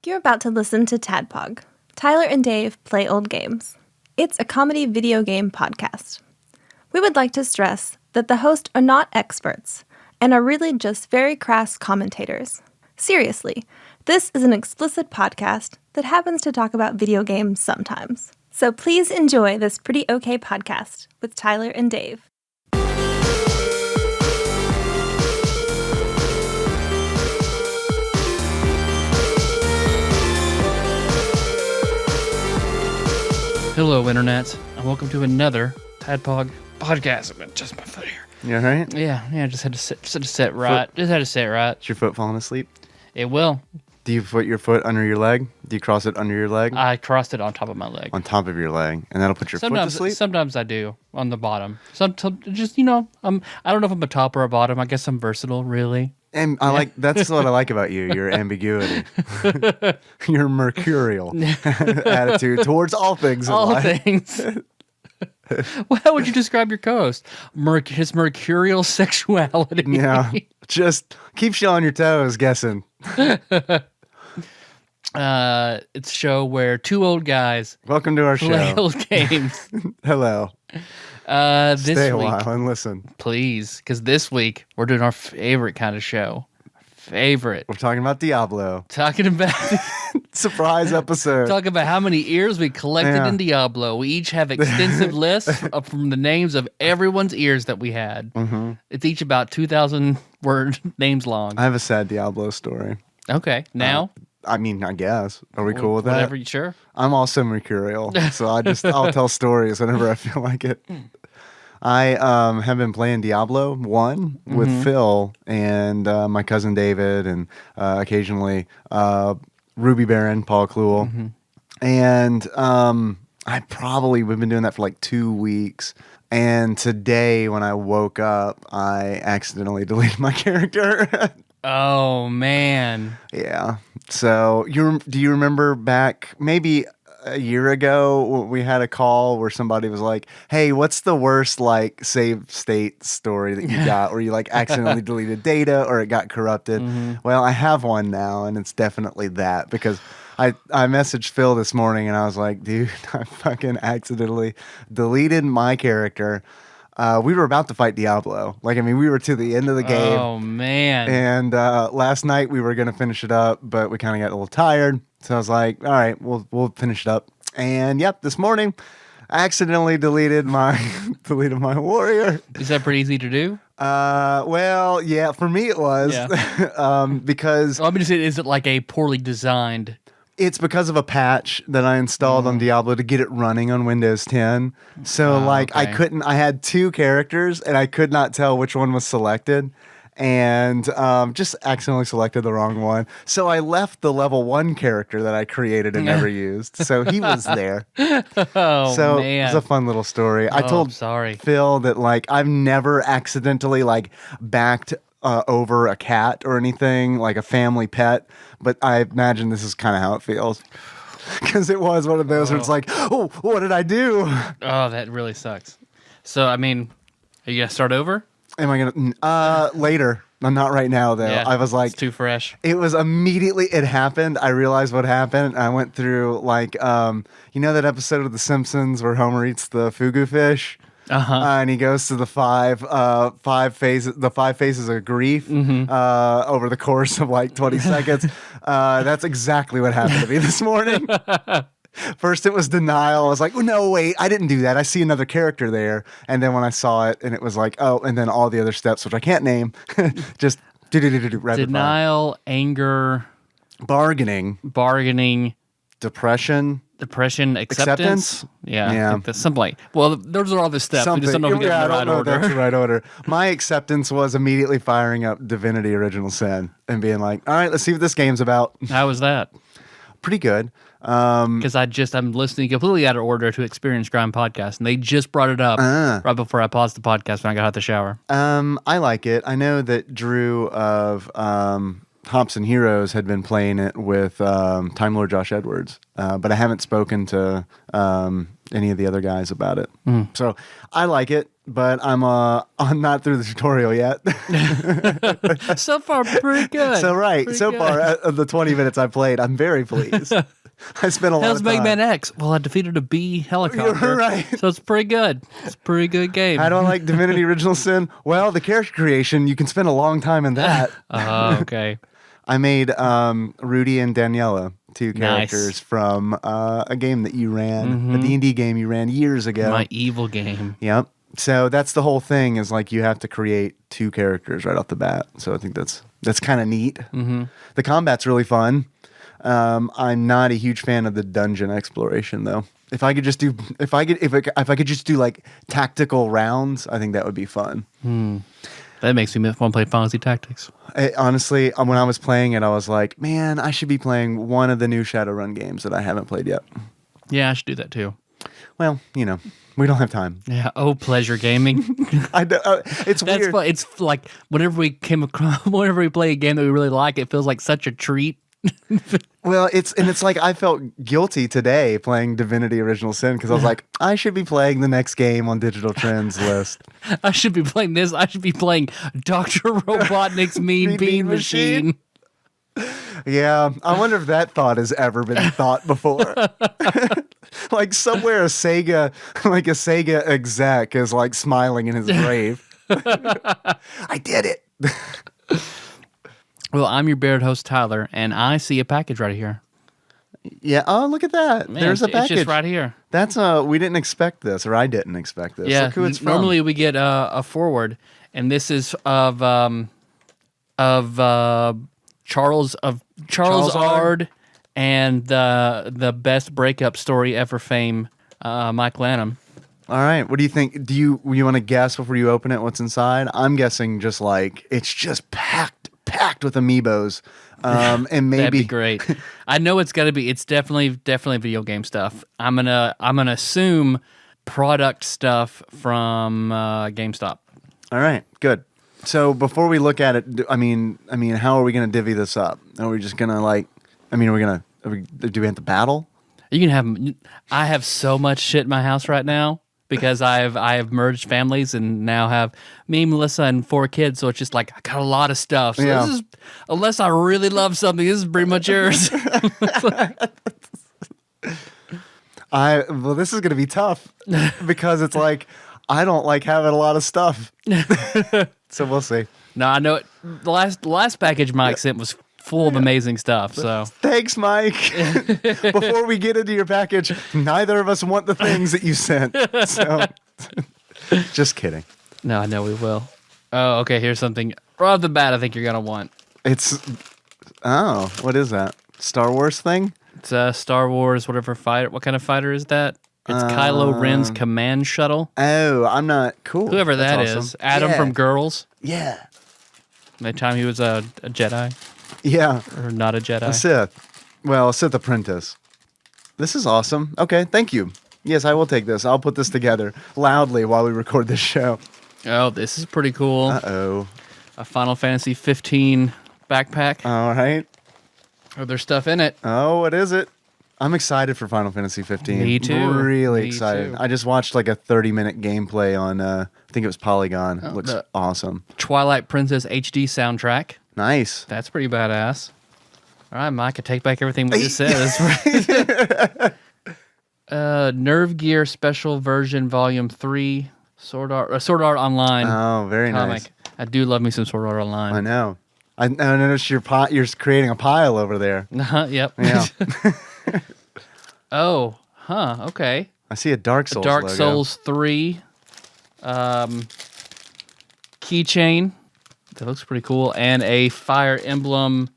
You're about to listen to TADPOG. Tyler and Dave play old games. It's a comedy video game podcast. We would like to stress that the hosts are not experts and are really just very crass commentators. Seriously, this is an explicit podcast that happens to talk about video games sometimes. So please enjoy this pretty okay podcast with Tyler and Dave. Hello, Internet, and welcome to another TADPOG podcast. I'm gonna adjust my foot here. You all right? Yeah, just had to sit right. Just had to sit right. Is your foot falling asleep? It will. Do you put your foot under your leg? Do you cross it under your leg? I crossed it on top of my leg. On top of your leg, and that'll put your foot to sleep? Sometimes I do, on the bottom. Sometimes, just, I don't know if I'm a top or a bottom. I guess I'm versatile, really. And that's what I like about you, your ambiguity. Your mercurial attitude towards all things in life. All things. Well, how would you describe your co-host? His mercurial sexuality. Yeah, just keeps you on your toes, guessing. It's a show where two old guys Welcome to our play show. old games. Hello. Stay a while and listen. Please, because this week we're doing our favorite kind of show. We're talking about Diablo. talking about Surprise episode. talking about how many ears we collected Yeah. in Diablo. We each have extensive lists from the names of everyone's ears that we had. Mm-hmm. It's each about 2,000 word names long. I have a sad Diablo story. Okay, now I guess. Are we cool with that? whatever. Sure. I'm also mercurial, so I'll tell stories whenever I feel like it. I have been playing Diablo 1 with Phil and my cousin David and occasionally Ruby Baron, Paul Kluel. And we've been doing that for like 2 weeks. And today when I woke up, I accidentally deleted my character. Oh man. Yeah. So do you remember back maybe a year ago we had a call where somebody was like, "Hey, what's the worst like save state story that you got where you like accidentally deleted data or it got corrupted?" Well, I have one now, and it's definitely that because I messaged Phil this morning and I was like, "Dude, I fucking accidentally deleted my character." We were about to fight Diablo. We were to the end of the game. Oh man. And last night we were going to finish it up, but we kind of got a little tired. So I was like, all right, we'll finish it up. And yep, this morning I accidentally deleted my warrior. Is that pretty easy to do? Well, yeah, for me it was. Yeah. Because Well, I'm just saying, is it like a poorly designed? it's because of a patch that I installed on Diablo to get it running on Windows 10. So okay. I had two characters and I could not tell which one was selected and just accidentally selected the wrong one. So I left the level 1 character that I created and never used. So he was there. Oh So man. it was a fun little story. I told Phil that I've never accidentally backed over a cat or anything, like a family pet, but I imagine this is kind of how it feels. Because it was one of those where it's like, oh, what did I do? Oh, that really sucks. So, are you going to start over? Am I going to? Later. Not right now, though. Yeah, I was like... It's too fresh. It was immediately... It happened. I realized what happened. I went through, you know that episode of The Simpsons where Homer eats the fugu fish? And he goes to the five phases of grief over the course of 20 seconds. That's exactly what happened to me this morning. First it was denial. I was like, oh, no, wait, I didn't do that. I see another character there. And then when I saw it and it was like, oh, and then all the other steps, which I can't name, just denial, anger, bargaining, depression, acceptance. Yeah. I think that's something well, those are all the steps. We just don't know if we get in the right order. That's the right order. My acceptance was immediately firing up Divinity Original Sin and being like, all right, let's see what this game's about. How was that? Pretty good. Because I'm listening completely out of order to Experience Grind podcast, and they just brought it up right before I paused the podcast when I got out of the shower. I like it. I know that Drew of Hops and Heroes had been playing it with Time Lord Josh Edwards, but I haven't spoken to any of the other guys about it. So I like it, but I'm not through the tutorial yet. So far, pretty good. So Pretty good. far of the 20 minutes I played, I'm very pleased. I spent a lot How's of Mega time. Man X? Well, I defeated a bee helicopter. You're right. So it's pretty good. It's a pretty good game. How do I like Divinity Original Sin? Well, the character creation, you can spend a long time in that. Oh, okay. I made Rudy and Daniela, two Nice. characters from a game that you ran, a D&D game you ran years ago. My evil game. Yep. So that's the whole thing is like you have to create two characters right off the bat. So I think that's kind of neat. Mm-hmm. The combat's really fun. I'm not a huge fan of the dungeon exploration though. If I could just do like tactical rounds, I think that would be fun. That makes me want to play Final Fantasy Tactics. Honestly, when I was playing it, I was like, man, I should be playing one of the new Shadowrun games that I haven't played yet. Yeah, I should do that too. Well, we don't have time. Yeah. Oh, pleasure gaming. It's That's weird. fun. It's like whenever we play a game that we really like, it feels like such a treat. Well, it's like I felt guilty today playing Divinity Original Sin because I was like, I should be playing the next game on Digital Trends list. I should be playing this. I should be playing Dr. Robotnik's Mean Bean Machine. Yeah, I wonder if that thought has ever been thought before. Like somewhere a Sega exec is like smiling in his grave. I did it. Well, I'm your Baird host, Tyler, and I see a package right here. Yeah. Oh, look at that. Man, There's a It's package. just right here. That's we didn't expect this, or I didn't expect this. Yeah. Look who it's from. Normally we get a forward, and this is of Charles Ard and the best breakup story ever fame, Mike Lanham. All right. What do you think? Do you want to guess before you open it what's inside? I'm guessing just like it's just packed with amiibos. And maybe That'd be great. I know it's got to be. It's definitely video game stuff. I'm gonna assume product stuff from GameStop. All right, good. So before we look at it, I mean, how are we going to divvy this up? Are we just going to do we have to battle? You can have. I have so much shit in my house right now because I have merged families and now have me, Melissa, and 4 kids. So it's just like I got a lot of stuff. So Yeah. this is, unless I really love something, this is pretty much yours. Well, this is going to be tough because it's like I don't like having a lot of stuff. So we'll see. No, I know it. The last package Mike sent was full of amazing stuff. So Thanks, Mike. Before we get into your package, neither of us want the things that you sent. So just kidding. no, I know we will. Oh, okay. Here's something right off the bat. I think you're gonna want. What is that? Star Wars thing? It's a Star Wars whatever fighter. What kind of fighter is that? It's Kylo Ren's command shuttle. Oh, I'm not cool. Whoever that That's is, awesome. Adam Yeah. from Girls. Yeah. That time he was a Jedi Yeah. or not a Jedi. A Sith. Well, a Sith apprentice. This is awesome. Okay, thank you. Yes, I will take this. I'll put this together loudly while we record this show. Oh, this is pretty cool. Uh-oh. A Final Fantasy 15 backpack. All right. Oh, there's stuff in it. Oh, what is it? I'm excited for Final Fantasy 15. Me too. Really Me excited. too. I just watched like a 30-minute gameplay on, I think it was Polygon. It looks the- awesome. Twilight Princess HD soundtrack. Nice. That's pretty badass. All right, Mike, I take back everything we just said. Nerve Gear Special Version Volume 3, Sword Art Online Oh, very comic. nice. I do love me some Sword Art Online. I know. I noticed you're creating a pile over there. Yep. Yeah. Oh, okay. I see a Dark Souls Dark logo. Souls 3 keychain. That looks pretty cool. And a Fire Emblem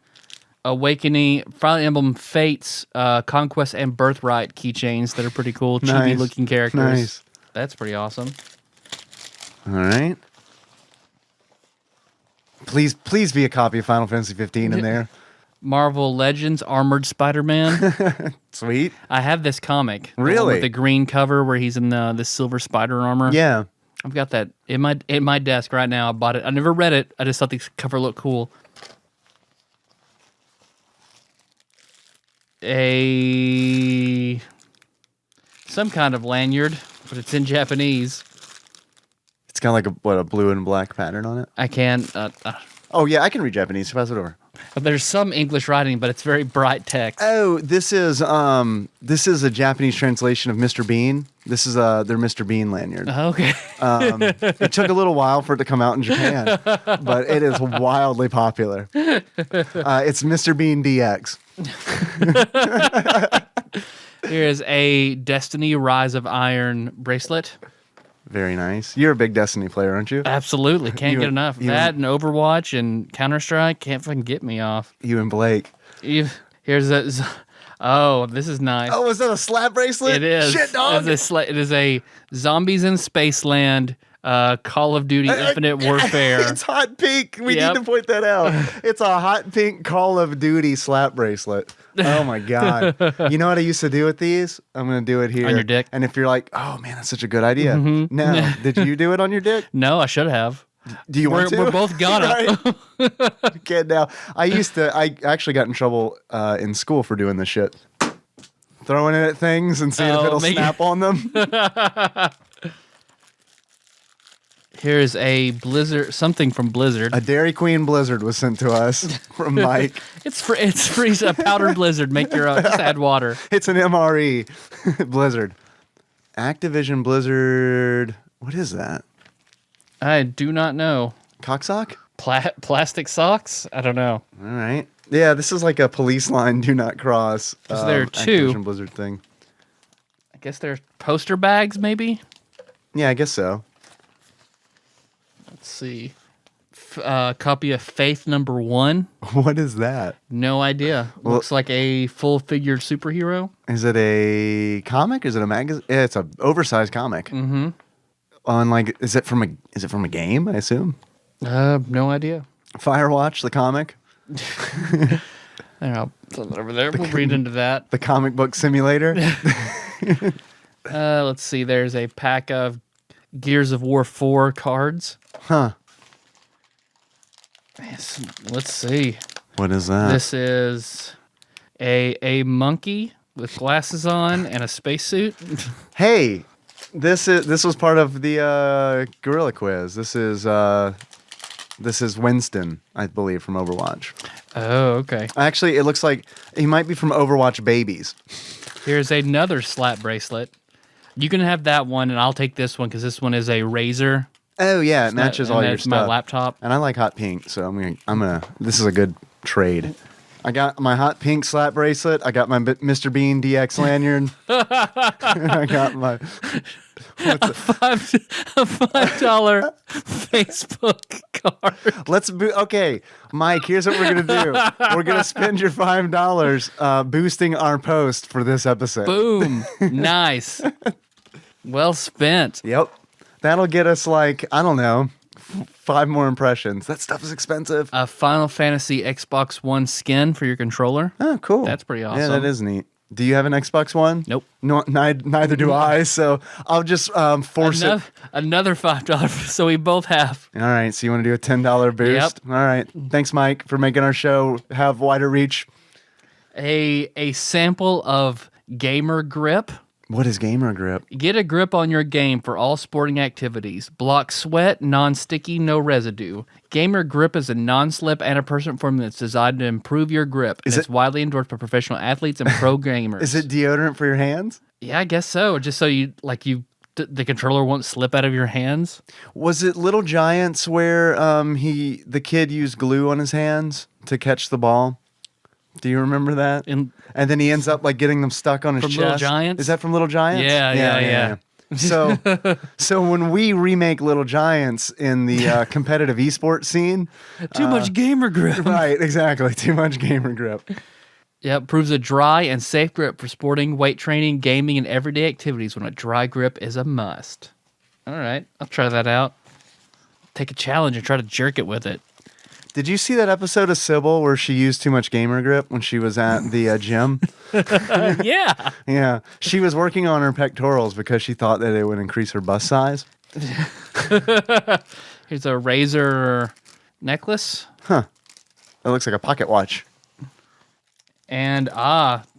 Fates, Conquest and Birthright keychains that are pretty cool. Nice. Chibi looking characters. Nice. That's pretty awesome. All right. Please be a copy of Final Fantasy 15 in there. Marvel Legends Armored Spider-Man. Sweet. I have this comic. the one Really? with the green cover where he's in the silver spider armor. Yeah. I've got that in my desk right now. I bought it. I never read it. I just thought the cover looked cool. some kind of lanyard, but it's in Japanese. It's got like a blue and black pattern on it. I can. Oh yeah, I can read Japanese. Pass it over. There's some English writing, but it's very bright text. Oh, this is a Japanese translation of Mr. Bean. This is their Mr. Bean lanyard. Okay. It took a little while for it to come out in Japan, but it is wildly popular. It's Mr. Bean DX. Here is a Destiny Rise of Iron bracelet. Very nice. You're a big Destiny player, aren't you? Absolutely. Can't get enough. That and Overwatch and Counter-Strike can't fucking get me off. You and Blake. Here's a... Oh, this is nice. Oh, is that a slap bracelet? It is. Shit, dog. It is a Zombies in Spaceland Call of Duty Infinite Warfare. It's hot pink. We need to point that out. It's a hot pink Call of Duty slap bracelet. Oh my God. You know what I used to do with these? I'm going to do it here. On your dick? And if you're like, oh man, that's such a good idea. No. Did you do it on your dick? No, I should have. Do you want to? We're both gonna. You can't now. I actually got in trouble in school for doing this shit. Throwing it at things and seeing if it'll snap on them. Here's a Blizzard, something from Blizzard. A Dairy Queen Blizzard was sent to us from Mike. It's free. A powdered Blizzard. Make your own. Just add water. It's an MRE Blizzard. Activision Blizzard. What is that? I do not know. Cocksock? Plastic socks? I don't know. All right. Yeah, this is like a police line do not cross. So there are two. Activision Blizzard thing. I guess they're poster bags, maybe? Yeah, I guess so. Let's see. Copy of Faith #1. What is that? No idea. Looks like a full-figured superhero. Is it a comic? Is it a magazine? Yeah, it's an oversized comic. Mm-hmm. On like, is it from a game? I assume. No idea. Firewatch, the comic. I'll put it over there. We'll read into that. The comic book simulator. Let's see. There's a pack of Gears of War 4 cards. Huh. Let's see. What is that? This is a monkey with glasses on and a spacesuit. Hey, this was part of the Gorilla Quiz. This is Winston, I believe, from Overwatch. Oh, okay. Actually, it looks like he might be from Overwatch Babies. Here's another slap bracelet. You can have that one, and I'll take this one because this one is a razor. Oh yeah, it matches all your stuff. My laptop, and I like hot pink, so I'm gonna. This is a good trade. I got my hot pink slap bracelet. I got my Mr. Bean DX lanyard. I got my a $5 Facebook card. Okay, Mike. Here's what we're gonna do. We're gonna spend your $5 boosting our post for this episode. Boom! Nice. Well spent. Yep. That'll get us like, I don't know, 5 more impressions. That stuff is expensive. A Final Fantasy Xbox One skin for your controller. Oh, cool. That's pretty awesome. Yeah, that is neat. Do you have an Xbox One? Nope. No, neither do I, so I'll just force it. Another $5, so we both have. All right, so you want to do a $10 boost? Yep. All right. Thanks, Mike, for making our show have wider reach. A sample of Gamer Grip. What is Gamer Grip? Get a grip on your game for all sporting activities. Block sweat, non-sticky, no residue. Gamer Grip is a non-slip anti-perspirant formula that's designed to improve your grip. It's widely endorsed by professional athletes and pro gamers. Is it deodorant for your hands? Yeah, I guess so. Just so the controller won't slip out of your hands. Was it Little Giants where the kid used glue on his hands to catch the ball? Do you remember that? And then he ends up like getting them stuck on his chest. From Little Giants? Is that from Little Giants? Yeah. So when we remake Little Giants in the competitive esports scene, too much Gamer Grip. Right, exactly. Too much Gamer Grip. Yeah, it proves a dry and safe grip for sporting, weight training, gaming, and everyday activities when a dry grip is a must. All right, I'll try that out. Take a challenge and try to jerk it with it. Did you see that episode of Sybil where she used too much Gamer Grip when she was at the gym? Yeah. Yeah. She was working on her pectorals because she thought that it would increase her bust size. Here's a razor necklace. Huh. That looks like a pocket watch. And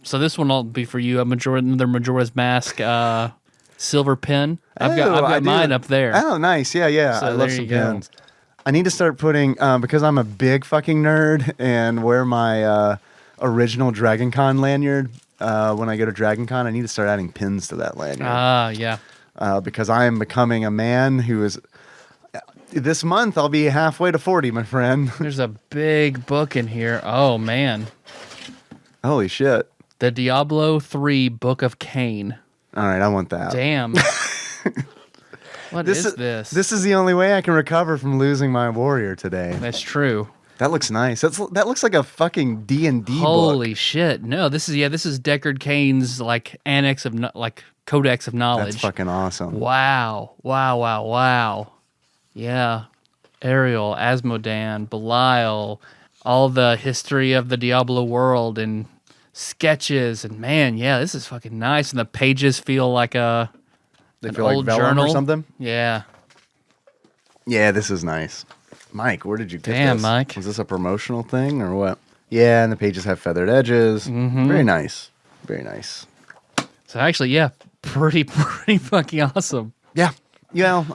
so this one will be for you. Another Majora's Mask silver pen. I've got mine up there. Oh, nice. Yeah. So I love there some you go. pens. I need to start putting because I'm a big fucking nerd and wear my original Dragon Con lanyard when I go to Dragon Con. I need to start adding pins to that lanyard. Yeah. Because I am becoming a man who is. This month I'll be halfway to 40, my friend. There's a big book in here. Oh man. Holy shit. The Diablo 3 Book of Cain. All right, I want that. Damn. What is this? This is the only way I can recover from losing my warrior today. That's true. That looks nice. That looks like a fucking D&D book. Holy shit. No, this is Deckard Cain's like annex of like codex of knowledge. That's fucking awesome. Wow. Yeah. Ariel, Asmodan, Belial, all the history of the Diablo world and sketches, and man, yeah, this is fucking nice. And the pages feel like an old vellum journal or something. Yeah. Yeah, this is nice. Mike, where did you get Damn, this? Mike. Was this a promotional thing or what? Yeah, and the pages have feathered edges. Mm-hmm. Very nice. Very nice. So actually, yeah, pretty fucking awesome. Yeah.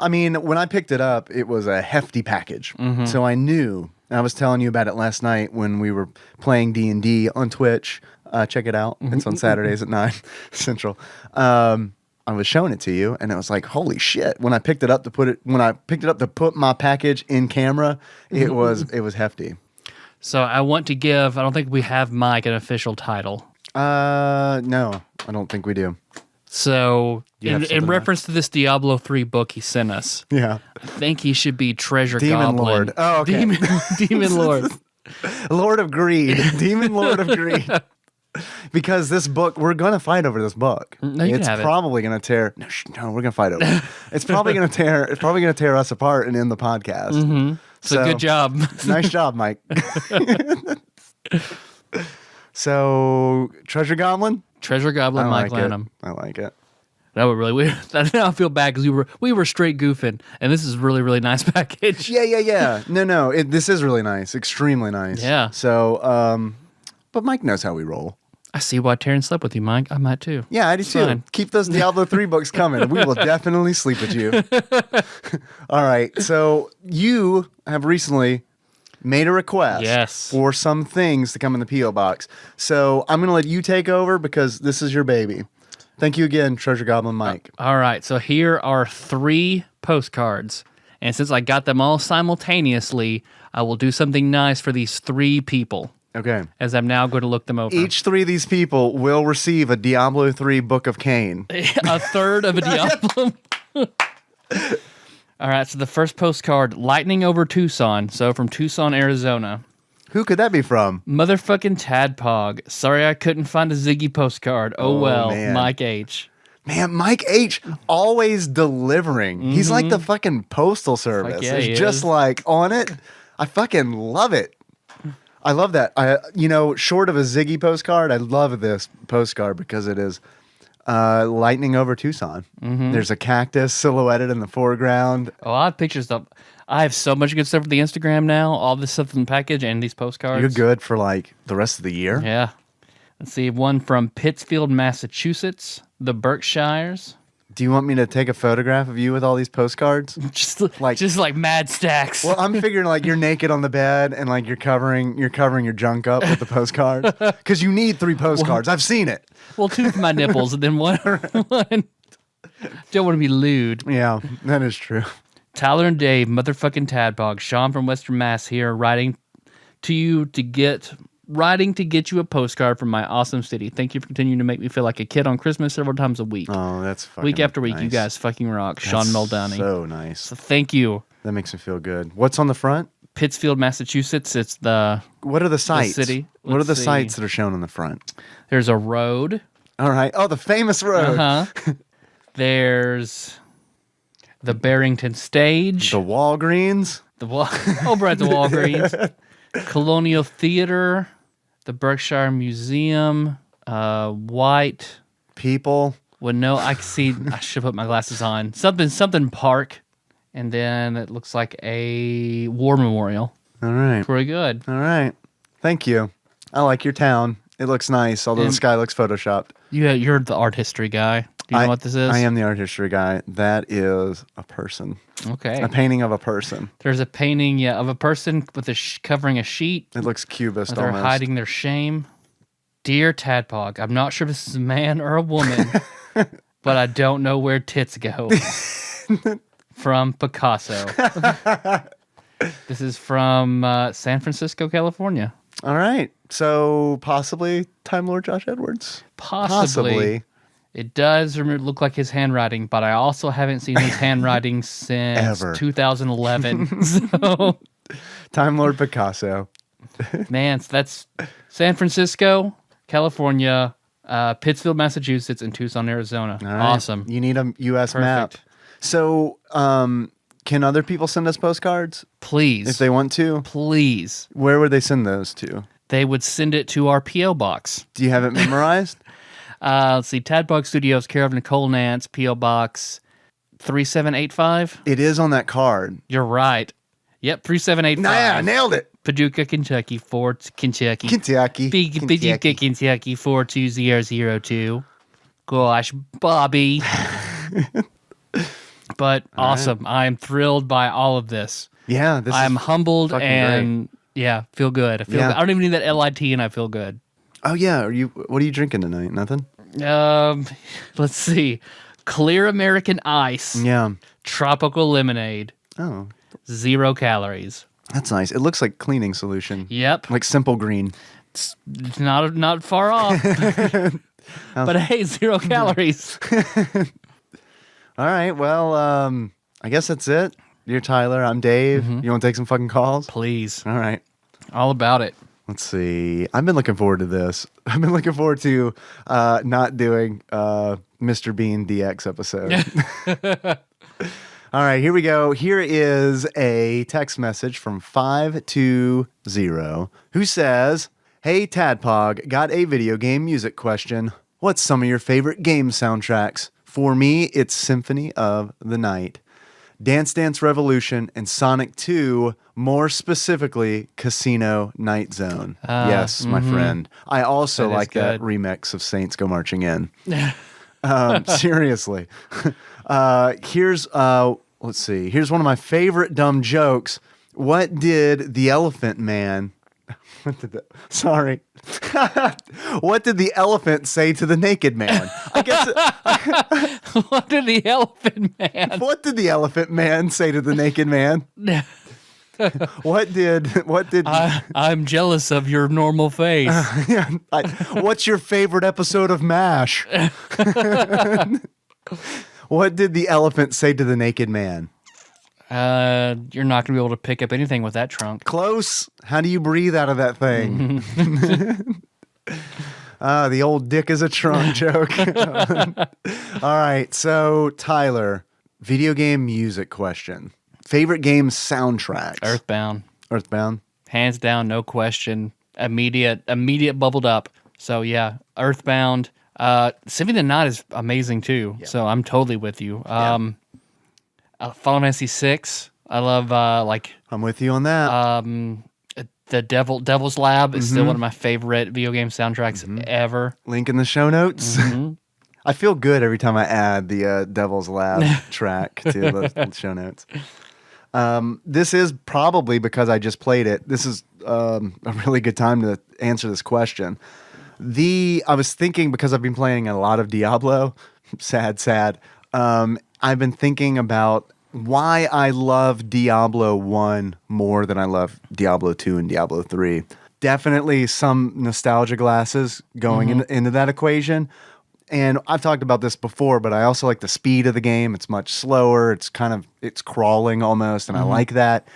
I mean, when I picked it up, it was a hefty package. Mm-hmm. So I knew. I was telling you about it last night when we were playing D&D on Twitch. Check it out. It's on Saturdays at 9 Central. I was showing it to you, and it was like, holy shit! When I picked it up to put my package in camera, it was hefty. So I want to give. I don't think we have Mike an official title. No, I don't think we do. So You have in something reference to this Diablo 3 book he sent us, Yeah, I think he should be Treasure Demon Goblin. Lord. Oh, okay. Demon Lord. Lord of Greed, Demon Lord of Greed. Because this book, we're gonna fight over this book. No, you can it's have it. probably gonna tear. No, we're gonna fight over it. It's probably gonna tear. It's probably gonna tear us apart and end the podcast. Mm-hmm. So good job. Nice job, Mike. So, Treasure Goblin. Treasure Goblin, I Mike like Lanham. it. I like it. That would really weird. Now I feel bad because we were straight goofing, and this is really nice package. Yeah. No. This is really nice. Extremely nice. Yeah. So, but Mike knows how we roll. I see why Taryn slept with you, Mike. I might too. Yeah, I do too. Fine. Keep those Diablo 3 books coming. We will definitely sleep with you. All right. So you have recently made a request Yes. for some things to come in the P.O. box. So I'm going to let you take over because this is your baby. Thank you again, Treasure Goblin Mike. All right. So here are 3 postcards. And since I got them all simultaneously, I will do something nice for these 3 people. Okay. As I'm now going to look them over. Each 3 of these people will receive a Diablo 3 Book of Cain. A third of a Diablo. All right, so the first postcard, Lightning over Tucson. So from Tucson, Arizona. Who could that be from? Motherfucking Tadpog. Sorry I couldn't find a Ziggy postcard. Oh well, man. Mike H. Man, Mike H. always delivering. He's like the fucking postal service. Fuck yeah, It's he just is. like on it. I fucking love it. I love that. Short of a Ziggy postcard, I love this postcard because it is lightning over Tucson. There's a cactus silhouetted in the foreground. Oh, I have pictures of. I have so much good stuff for the Instagram now. All this stuff in the package and these postcards. You're good for like the rest of the year. Yeah. Let's see. One from Pittsfield, Massachusetts, the Berkshires. Do you want me to take a photograph of you with all these postcards? Just like mad stacks. Well, I'm figuring like you're naked on the bed and like you're covering your junk up with the postcards because you need 3 postcards. I've seen it. Well, 2 for my nipples and then one. Don't want to be lewd. Yeah, that is true. Tyler and Dave, motherfucking Tadpog. Sean from Western Mass here, writing to get you a postcard from my awesome city. Thank you for continuing to make me feel like a kid on Christmas several times a week. Oh, that's fucking Week after week, nice. you guys fucking rock. That's Sean Meldani. So nice. So thank you. That makes me feel good. What's on the front? Pittsfield, Massachusetts. It's the What are the sites? city. What are Let's the see. sites that are shown on the front? There's a road. All right. Oh, the famous road. Uh-huh. There's the Barrington Stage. The Walgreens. Over at the Walgreens. Colonial Theater. The Berkshire Museum. White. People. Well, no, I can see. I should put my glasses on. Something park. And then it looks like a war memorial. All right. Pretty good. All right. Thank you. I like your town. It looks nice, although the sky looks photoshopped. You're the art history guy. Do you know what this is? I am the art history guy. That is a person. Okay. A painting of a person. There's a painting of a person with covering a sheet. It looks cubist They're almost. hiding their shame. Dear Tadpog, I'm not sure if this is a man or a woman, but I don't know where tits go. From Picasso. This is from San Francisco, California. All right. So possibly Time Lord Josh Edwards. Possibly. It does look like his handwriting, but I also haven't seen his handwriting since 2011. So, Time Lord Picasso. man, so that's San Francisco, California, Pittsfield, Massachusetts, and Tucson, Arizona. All right. Awesome. You need a U.S. map. Perfect. So can other people send us postcards Please. if they want to? Please. Where would they send those to? They would send it to our P.O. box. Do you have it memorized? Let's see. Tadpog Studios, care of Nicole Nance, P.O. Box 3785. It is on that card. You're right. Yep, 3785. Yeah, nailed it. Paducah, Kentucky, Kentucky. Kentucky. Paducah, Kentucky, 42002. Gosh, Bobby. But awesome. I'm thrilled by all of this. Yeah, this I'm is humbled fucking and feel good. I feel Yeah. good. I don't even need that LIT and I feel good. Oh yeah, what are you drinking tonight? Nothing? Let's see. Clear American Ice. Yeah. Tropical lemonade. Oh, 0 calories. that's nice. It looks like cleaning solution. Yep. Like Simple Green. It's not far off. But hey, 0 calories. All right, well, I guess that's it. You're Tyler. I'm Dave. You want to take some fucking calls? Please. All right. All about it. Let's see. I've been looking forward to this. I've been looking forward to not doing Mr. Bean DX episode. All right, here we go. Here is a text message from 520 who says, "Hey Tadpog, got a video game music question. What's some of your favorite game soundtracks? For me, it's Symphony of the Night, Dance Dance Revolution, and Sonic 2, more specifically, Casino Night Zone." Yes, my friend. I also That is like that good. remix of Saints Go Marching In. Seriously. Let's see. Here's one of my favorite dumb jokes. What did the Elephant Man... What did the elephant say to the naked man? I guess... What did the elephant man? What did the elephant man say to the naked man? What did I'm jealous of your normal face. what's your favorite episode of MASH? What did the elephant say to the naked man? You're not going to be able to pick up anything with that trunk. Close. How do you breathe out of that thing? The old dick is a trunk joke. All right. So, Tyler, video game music question. Favorite game soundtracks? Earthbound. Earthbound. Hands down, no question. Immediate bubbled up. So yeah, Earthbound. Symphony of the Night is amazing too. Yeah. So I'm totally with you. Final Fantasy VI. I love I'm with you on that. The Devil's Lab is still one of my favorite video game soundtracks ever. Link in the show notes. I feel good every time I add the Devil's Lab track to the show notes. This is probably because I just played it. This is a really good time to answer this question. I was thinking, because I've been playing a lot of Diablo, sad. I've been thinking about why I love Diablo 1 more than I love Diablo 2 and Diablo 3. Definitely some nostalgia glasses going into that equation. And I've talked about this before, but I also like the speed of the game. It's much slower. It's crawling almost, and I like that.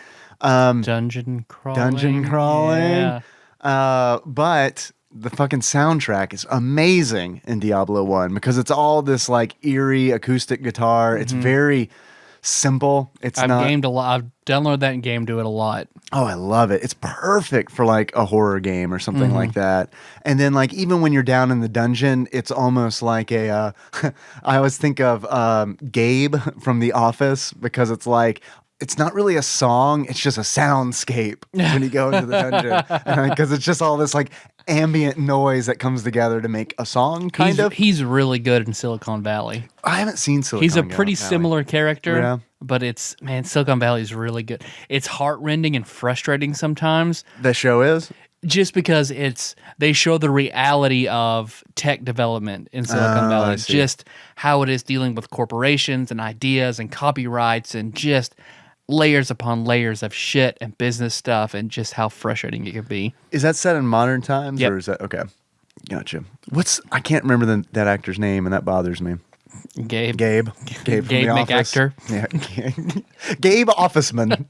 Dungeon crawling. Yeah. But the fucking soundtrack is amazing in Diablo 1 because it's all this like eerie acoustic guitar. It's very simple. I've gamed a lot. I've downloaded that and gamed to it a lot. Oh, I love it. It's perfect for like a horror game or something like that. And then like even when you're down in the dungeon, it's almost like I always think of Gabe from The Office, because it's like it's not really a song, it's just a soundscape when you go into the dungeon. Because it's just all this like ambient noise that comes together to make a song, kind of. He's really good in Silicon Valley. I haven't seen Silicon He's a Valley. pretty similar character, Yeah. but Silicon Valley is really good. It's heartrending and frustrating sometimes. The show is? Just because they show the reality of tech development in Silicon Valley, I see. just how it is dealing with corporations and ideas and copyrights and just layers upon layers of shit and business stuff and just how frustrating it can be. Is that set in modern times? Yep. Or is that okay? Gotcha. I can't remember that actor's name, and that bothers me. Gabe Gabe from The Office. McActor. Yeah. Gabe Officeman.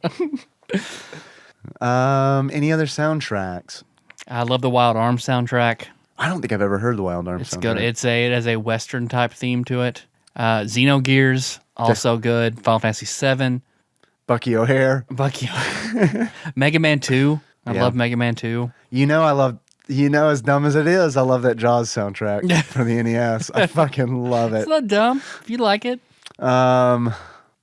Any other soundtracks? I love the Wild Arms soundtrack. I don't think I've ever heard the Wild Arms It's soundtrack. good. It has a Western type theme to it. Xenogears, also good. Final Fantasy VII. Bucky O'Hare. Bucky. Mega Man 2. I Yeah. love Mega Man 2. As dumb as it is, I love that Jaws soundtrack for the NES. I fucking love it. It's not dumb if you like it. All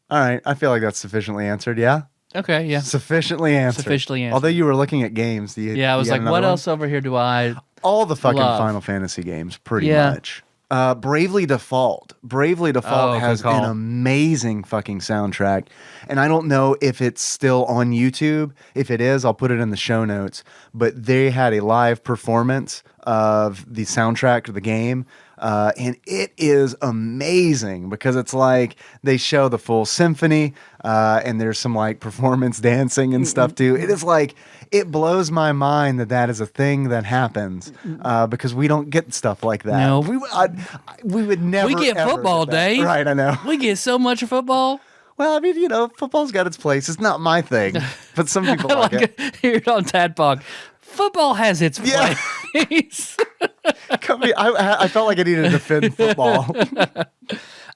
right. I feel like that's sufficiently answered. Yeah? Okay, yeah. Sufficiently answered. Although you were looking at games. Yeah, I was you got like, another what one? else over here do I All the fucking love? Final Fantasy games, pretty Yeah. much. Bravely Default. Bravely Default Oh, has good call. an amazing fucking soundtrack. And I don't know if it's still on YouTube. If it is, I'll put it in the show notes. But they had a live performance of the soundtrack of the game. And it is amazing because it's like they show the full symphony and there's some like performance dancing and stuff too. It is like, it blows my mind that is a thing that happens because we don't get stuff like that. No. We would never. We get ever football, get that. Dave. Right, I know. We get so much football. Well, I mean, football's got its place. It's not my thing, but some people like it. Here on TADPOG, football has its Yeah. place. I felt like I needed to defend football.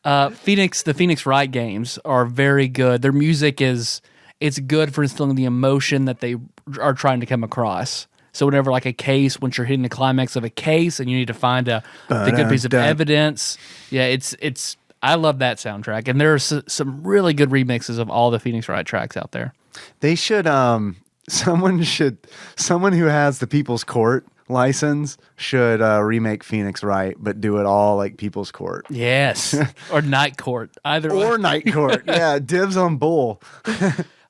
The Phoenix Wright games are very good. Their music it's good for instilling the emotion that they are trying to come across. So whenever like a case, once you're hitting the climax of a case and you need to find the good piece of evidence, it's I love that soundtrack. And there are some really good remixes of all the Phoenix Wright tracks out there. They should someone who has the People's Court license should remake Phoenix Wright, but do it all like People's Court. Yes. Or Night Court. Either Or one. Night Court. Yeah, dibs on Bull.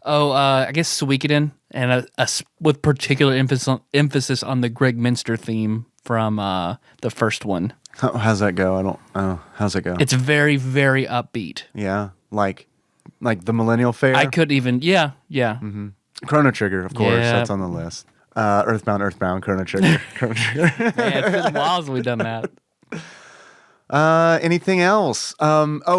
I guess Suikoden, and with particular emphasis on the Greg Minster theme from the first one. How's that go? How's it go? It's very, very upbeat. Yeah, like the Millennial Fair. I couldn't even, yeah. Chrono Trigger, of course. Yeah. That's on the list. Earthbound, Chrono Trigger. Chrono Trigger. Man, it's been while since we've done that. Anything else?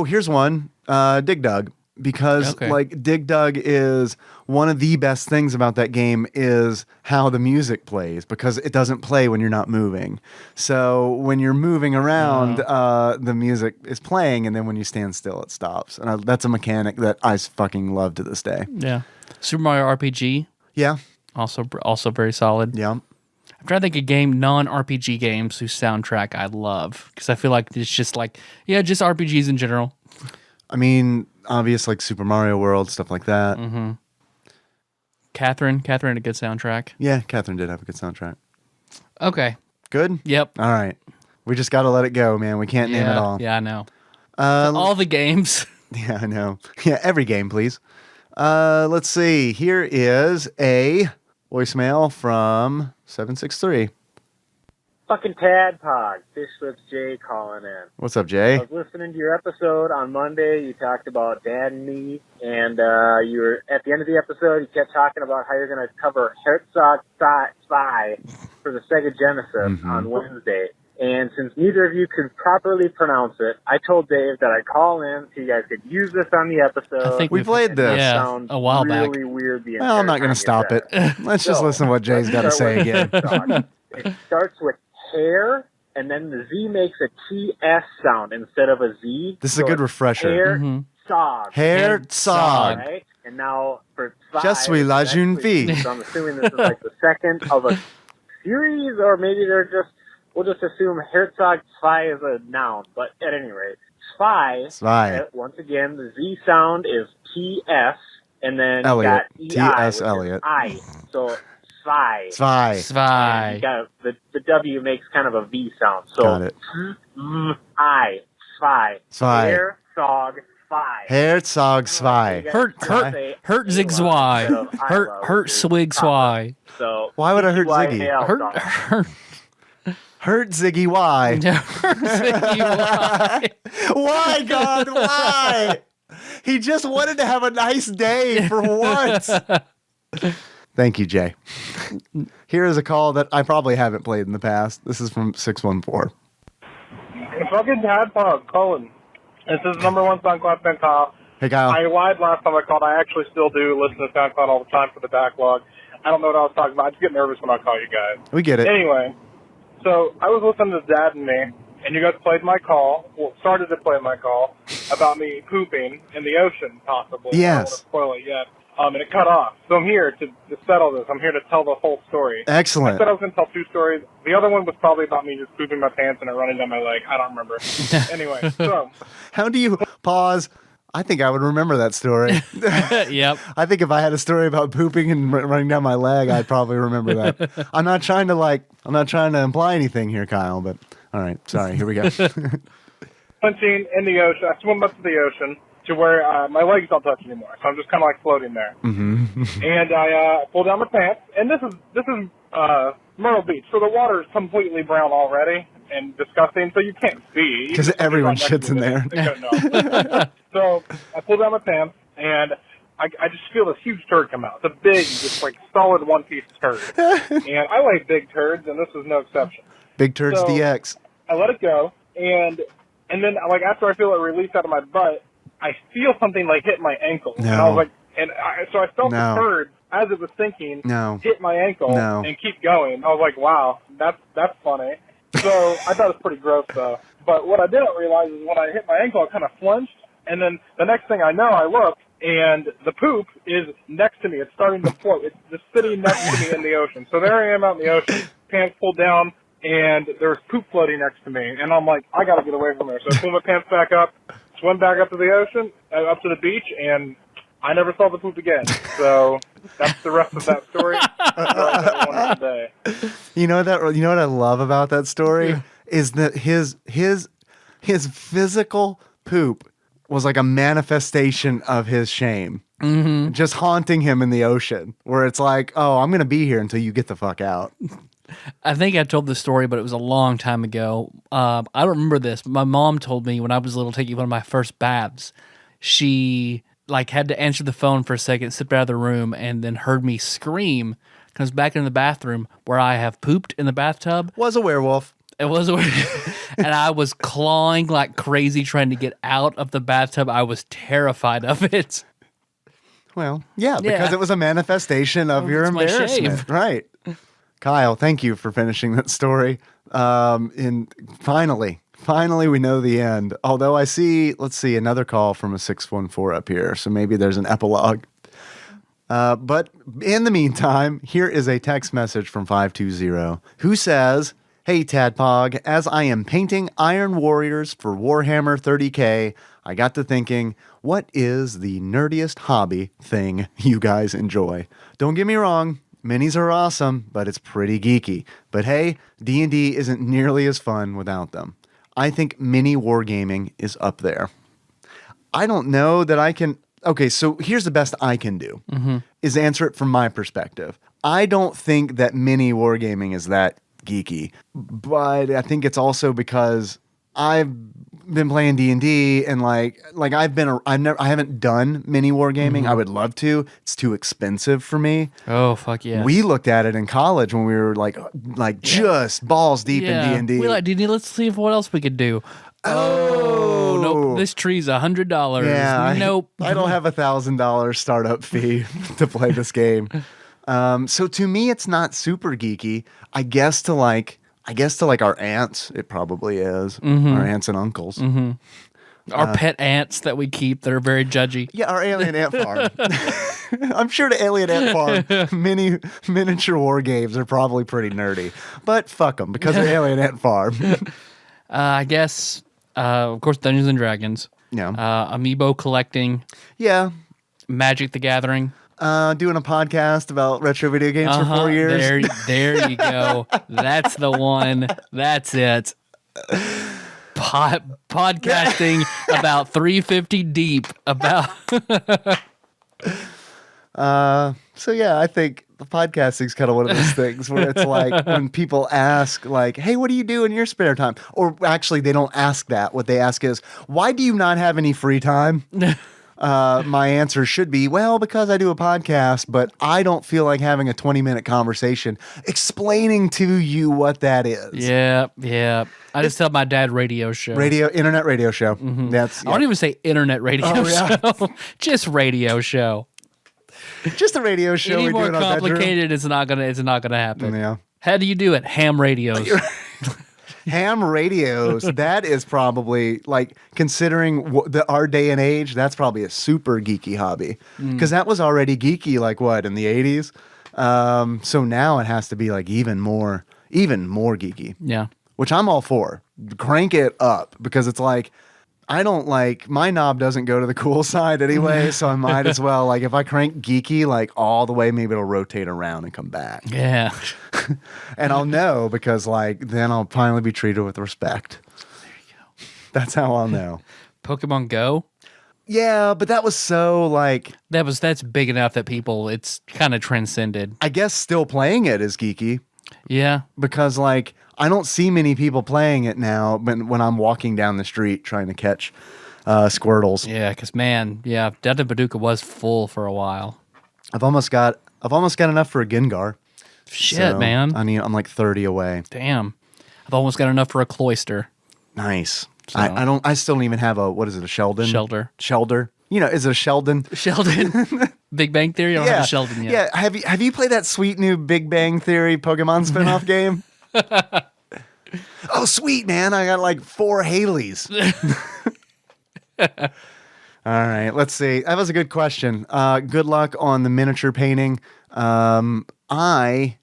Here's one. Dig Dug. Because Okay. like Dig Dug is one of the best things about that game is how the music plays because it doesn't play when you're not moving. So when you're moving around, the music is playing, and then when you stand still, it stops. And that's a mechanic that I fucking love to this day. Yeah. Super Mario RPG, Yeah, also very solid. yeah. I'm trying to think of non-RPG games whose soundtrack I love because I feel like it's just like, just RPGs in general. I mean, obvious like Super Mario World, stuff like that. Mm-hmm. Catherine had a good soundtrack. Yeah, Catherine did have a good soundtrack. Okay. Good? Yep. All right. We just got to let it go, man. We can't name it all. Yeah, I know. All All the games. Yeah, I know. Yeah, every game, please. Let's see. Here is a voicemail from 763. Fucking Tadpog. Fish Lips Jay calling in. What's up, I Jay? was listening to your episode on Monday. You talked about Dad and Me, and you were at the end of the episode. You kept talking about how you're going to cover Herzog Spy for the Sega Genesis on Wednesday. And since neither of you could properly pronounce it, I told Dave that I'd call in so you guys could use this on the episode. I think We played this. Yeah, Sounds a while back. really weird. The Well, I'm not going entire to stop time it. you said Let's just So, listen to what Jay's got to let's say start with again. Herzog. It starts with hair, and then the Z makes a TS sound instead of a Z. This is a good it's refresher. Hair, Mhm. sog. Herzog. Right? And now for five, Je suis la it's jeune actually- fille. So I'm assuming this is like the second of a series, or maybe we'll just assume Herzog Spy is a noun. But at any rate, Spy, Spy. once again, the Z sound is TS, and then Elliot. you got EI, T.S. which is Elliot. I. So Svi. Svi. You got the W makes kind of a V sound. So Got it. I. Svi. Svi. Herzog Svi. Herzog Svi. Hertzig Svi. Hertzwig Svi. So Why would I hurt Ziggy? Hurt Ziggy, why? Hertzig Svi. Why, God, why? He just wanted to have a nice day for once. Thank you, Jay. Here is a call that I probably haven't played in the past. This is from 614. Fucking TADPOG, Colin. This is number one SoundCloud fan, Kyle. Hey, Kyle. I lied last time I called. I actually still do listen to SoundCloud all the time for the backlog. I don't know what I was talking about. I just get nervous when I call you guys. We get it. Anyway, so I was listening to Dad and Me, and you guys played my call, started to play my call, about me pooping in the ocean, possibly. Yes. I don't want to spoil it yet. And it cut off. So I'm here to settle this. I'm here to tell the whole story. Excellent. I said I was going to tell 2 stories. The other one was probably about me just pooping my pants and it running down my leg. I don't remember. Anyway, so. How do you pause? I think I would remember that story. Yep. I think if I had a story about pooping and running down my leg, I'd probably remember that. I'm not trying to imply anything here, Kyle, but all right. Sorry. Here we go. Punching in the ocean. I swim up to the ocean to where my legs don't touch anymore. So I'm just kind of like floating there. Mm-hmm. And I pull down my pants. And this is Myrtle Beach. So the water is completely brown already and disgusting. So you can't see. Because everyone shits in there. So I pull down my pants and I just feel this huge turd come out. It's a big, just like solid one-piece turd. And I like big turds, and this was no exception. Big Turds So, DX. I let it go, and then like after I feel it release out of my butt, I feel something like hit my ankle. No. And I was like, so I felt No. the turd as it was sinking hit my ankle No. and keep going. I was like, wow, that's funny. So I thought it was pretty gross though. But what I didn't realize is when I hit my ankle, I kind of flinched, and then the next thing I know, I look, and the poop is next to me. It's starting to float. It's just sitting next to me in the ocean. So there I am out in the ocean, pants pulled down, and there's poop floating next to me. And I'm like, I got to get away from there. So I pull my pants back up, swim back up to the ocean, up to the beach, and I never saw the poop again. So that's the rest of that story. You know what I love about that story is that his physical poop was like a manifestation of his shame, just haunting him in the ocean, where it's like, oh, I'm gonna be here until you get the fuck out. I think I told this story, but it was a long time ago. I don't remember this, but my mom told me when I was little, taking one of my first baths, she had to answer the phone for a second, step out of the room, and then heard me scream, comes back into the bathroom where I have pooped in the bathtub. Was a werewolf. It was, and I was clawing like crazy trying to get out of the bathtub. I was terrified of it. Well, yeah, because it was a manifestation of your embarrassment. Right. Kyle, thank you for finishing that story. And finally, we know the end. Although let's see, another call from a 614 up here. So maybe there's an epilogue. But in the meantime, here is a text message from 520 who says, "Hey, Tadpog, as I am painting Iron Warriors for Warhammer 30K, I got to thinking, what is the nerdiest hobby thing you guys enjoy? Don't get me wrong, minis are awesome, but it's pretty geeky. But hey, D&D isn't nearly as fun without them. I think mini wargaming is up there. I don't know that I can..." Okay, so here's the best I can do, is answer it from my perspective. I don't think that mini wargaming is that geeky, but I think it's also because I've been playing D&D and I haven't done mini wargaming. I would love to. It's too expensive for me. Oh, fuck yeah. We looked at it in college when we were just balls deep in D&D. We like D&D. Let's see what else we could do. Oh, nope. This tree's $100. Yeah, nope. I don't have $1,000 startup fee to play this game. So to me, it's not super geeky. I guess to our aunts, it probably is. Our aunts and uncles. Our pet ants that we keep that are very judgy. Yeah, our alien ant farm. I'm sure the alien ant farm miniature war games are probably pretty nerdy, but fuck them because they're alien ant farm. I guess, of course, Dungeons and Dragons. Yeah. Amiibo collecting. Yeah. Magic the Gathering. Doing a podcast about retro video games for 4 years. There you go. That's the one. That's it. Podcasting about 350 deep about. So yeah, I think the podcasting is kind of one of those things where it's like when people ask like, hey, what do you do in your spare time? Or actually they don't ask that. What they ask is, why do you not have any free time? My answer should be, well, because I do a podcast, but I don't feel like having a 20-minute conversation explaining to you what that is. Yeah. I just tell my dad radio show. Internet radio show. Mm-hmm. That's I don't even say internet radio show. Just radio show. Just a radio show. Any we more do in our bedroom. complicated, it's not gonna happen. Yeah. How do you do it? Ham radios. Ham radios, that is probably, like, considering our day and age, that's probably a super geeky hobby. Because that was already geeky, like, what, in the 80s? So now it has to be, like, even more geeky. Yeah. Which I'm all for. Crank it up, because it's like, I don't like, my knob doesn't go to the cool side anyway, so I might as well, like, if I crank geeky, like, all the way, maybe it'll rotate around and come back. Yeah. And I'll know, because, like, then I'll finally be treated with respect. There you go. That's how I'll know. Pokemon Go? Yeah, but that was so, like... That's big enough that it's kind of transcended. I guess still playing it is geeky. Yeah. Because, like, I don't see many people playing it now when I'm walking down the street trying to catch Squirtles. Yeah, because, man, Delta Paducah was full for a while. I've almost got enough for a Gengar. Shit, So, man. I mean, I'm like 30 away. Damn. I've almost got enough for a Cloyster. Nice. So- I still don't even have a Sheldon? Shelter. You know, is it a Sheldon? Sheldon? Big Bang Theory? I don't have a Sheldon yet. Yeah. Have you played that sweet new Big Bang Theory Pokemon spinoff game? Oh, sweet, man. I got like 4 Haleys. All right, let's see. That was a good question. Good luck on the miniature painting. I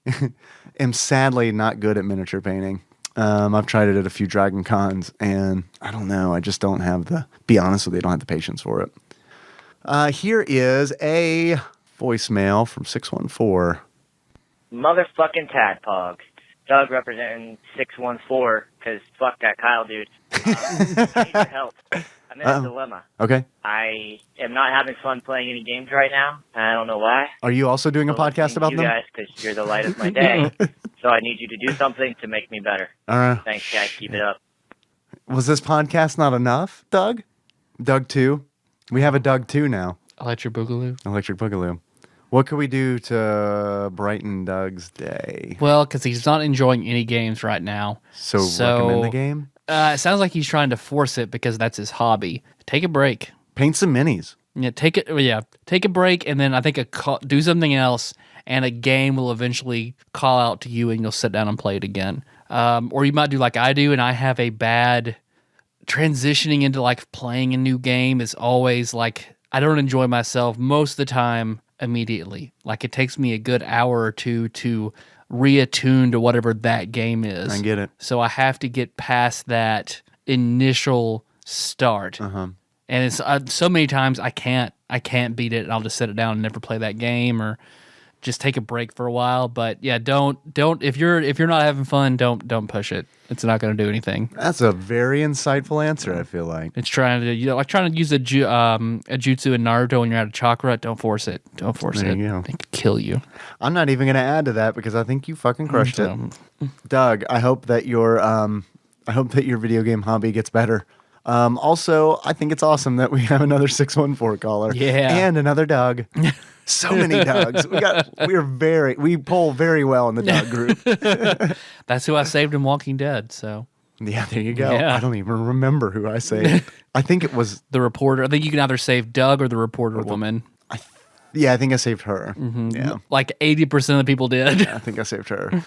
am sadly not good at miniature painting. I've tried it at a few Dragon Cons, and I don't know. I just don't have be honest with you, I don't have the patience for it. Here is a voicemail from 614. Motherfucking TADPOG. Doug representing 614, because fuck that Kyle dude. I need your help. I'm in a dilemma. Okay. I am not having fun playing any games right now, and I don't know why. Are you also doing a podcast about you them? guys, because you're the light of my day. So I need you to do something to make me better. All right. Thanks, guys. Keep it up. Was this podcast not enough, Doug? Doug 2? We have a Doug 2 now. Electric Boogaloo. What could we do to brighten Doug's day? Well, because he's not enjoying any games right now. So recommend the game? It sounds like he's trying to force it because that's his hobby. Take a break. Paint some minis. Yeah, take a break, and then I think do something else, and a game will eventually call out to you, and you'll sit down and play it again. Or you might do like I do, and I have a bad transitioning into like playing a new game is always like I don't enjoy myself most of the time immediately. Like it takes me a good hour or two to reattune to whatever that game is. I get it. So I have to get past that initial start. Uh-huh. And it's so many times I can't beat it, and I'll just set it down and never play that game, or just take a break for a while. But yeah, don't if you're not having fun, don't push it. It's not going to do anything. That's a very insightful answer. I feel like it's trying to use a jutsu in Naruto when you're out of chakra. Don't force it. Don't force There it. you go. It could kill you. I'm not even going to add to that because I think you fucking crushed it, Doug. I hope that your video game hobby gets better. Also, I think it's awesome that we have another 614 caller. Yeah. And another Doug. So many Dougs. We poll very well in the Doug group. That's who I saved in Walking Dead. So Yeah, there you go. Yeah. I don't even remember who I saved. I think it was the reporter. I think you can either save Doug or the reporter woman. Yeah, I think I saved her. Mm-hmm. Yeah. Like 80% of the people did. I think I saved her.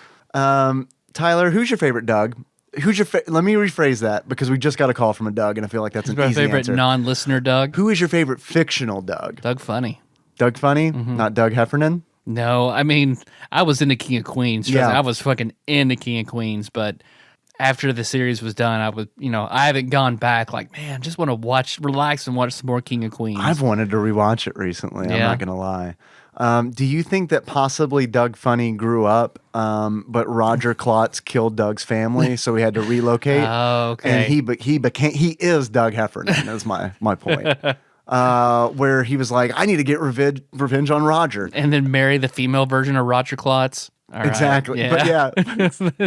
Tyler, who's your favorite Doug? Let me rephrase that because we just got a call from a Doug, and I feel like that's an My easy favorite answer. non-listener Doug. Who is your favorite fictional Doug? Doug Funny. Doug Funny, Mm-hmm. not Doug Heffernan. No, I mean, I was into King of Queens. Yeah. I was fucking into King of Queens, but after the series was done, I haven't gone back. Like, man, just want to relax and watch some more King of Queens. I've wanted to rewatch it recently. I'm not gonna lie. Do you think that possibly Doug Funny grew up, but Roger Klotz killed Doug's family, so he had to relocate? Oh, okay. And he is Doug Heffernan. Is my point. Where he was like, I need to get revenge on Roger, and then marry the female version of Roger Klotz. All right. Exactly. Yeah.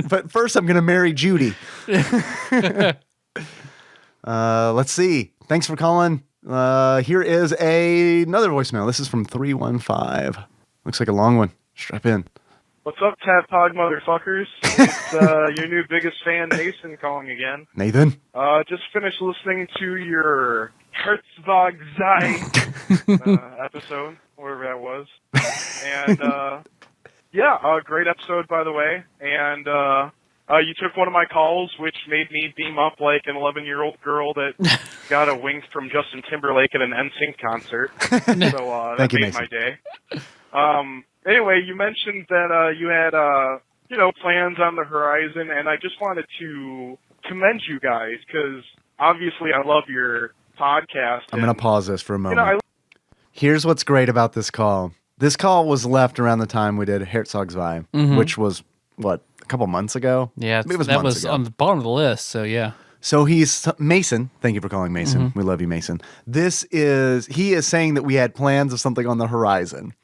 But first I'm gonna marry Judy. Let's see. Thanks for calling. Here is another voicemail. This is from 315. Looks like a long one. Strap in. What's up, TADPOG motherfuckers? It's your new biggest fan, Nathan, calling again. Nathan? Just finished listening to your Herzog episode, wherever that was. And, great episode, by the way. And you took one of my calls, which made me beam up like an 11-year-old girl that got a wink from Justin Timberlake at an NSYNC concert. So that made my day. Anyway, you mentioned that you had, plans on the horizon, and I just wanted to commend you guys, because obviously I love your podcast. I'm going to pause this for a moment. Here's what's great about this call. This call was left around the time we did Herzog 2, which was, a couple months ago? Yeah, it was that months was ago. on the bottom of the list, so yeah. So he's Mason. Thank you for calling Mason. We love you, Mason. He is saying that we had plans of something on the horizon.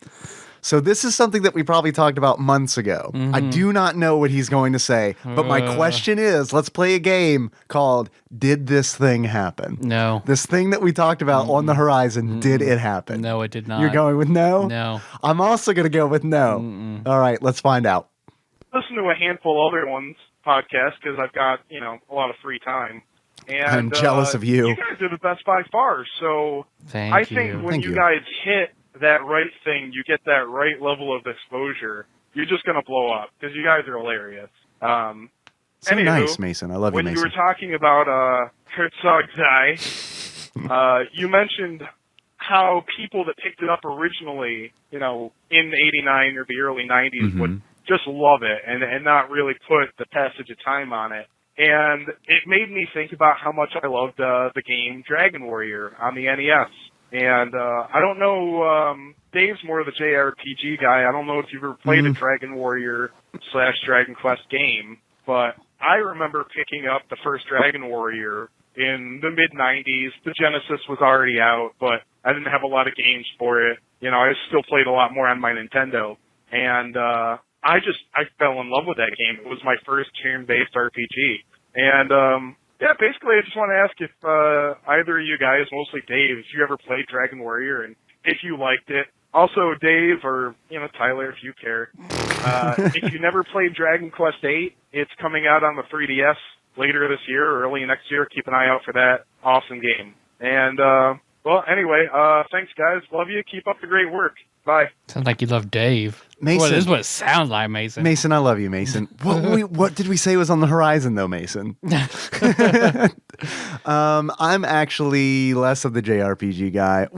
So this is something that we probably talked about months ago. I do not know what he's going to say, but my question is, let's play a game called Did This Thing Happen? No. This thing that we talked about on the horizon, did it happen? No, it did not. You're going with no? No. I'm also going to go with no. All right, let's find out. Listen to a handful of other ones podcasts because I've got, a lot of free time. And I'm jealous of you. You guys are the best by far. So I think when you guys hit that right thing, you get that right level of exposure, you're just going to blow up because you guys are hilarious. So nice, Mason. I love you, Mason. When you were talking about Herzog, you mentioned how people that picked it up originally, in '89 or the early '90s would just love it and not really put the passage of time on it. And it made me think about how much I loved the game Dragon Warrior on the NES. And I don't know, Dave's more of the JRPG guy. I don't know if you've ever played a Dragon Warrior / Dragon Quest game, but I remember picking up the first Dragon Warrior in the mid-'90s. The Genesis was already out, but I didn't have a lot of games for it. I still played a lot more on my Nintendo. And I fell in love with that game. It was my first turn-based RPG. And basically I just want to ask if either of you guys, mostly Dave, if you ever played Dragon Warrior and if you liked it. Also, Dave, or, Tyler, if you care, if you never played Dragon Quest VIII, it's coming out on the 3DS later this year or early next year. Keep an eye out for that awesome game. And, anyway, thanks, guys. Love you. Keep up the great work. Bye. Sounds like you love Dave. Mason. Boy, this is what it sounds like, Mason. Mason, I love you, Mason. What did we say was on the horizon, though, Mason? I'm actually less of the JRPG guy.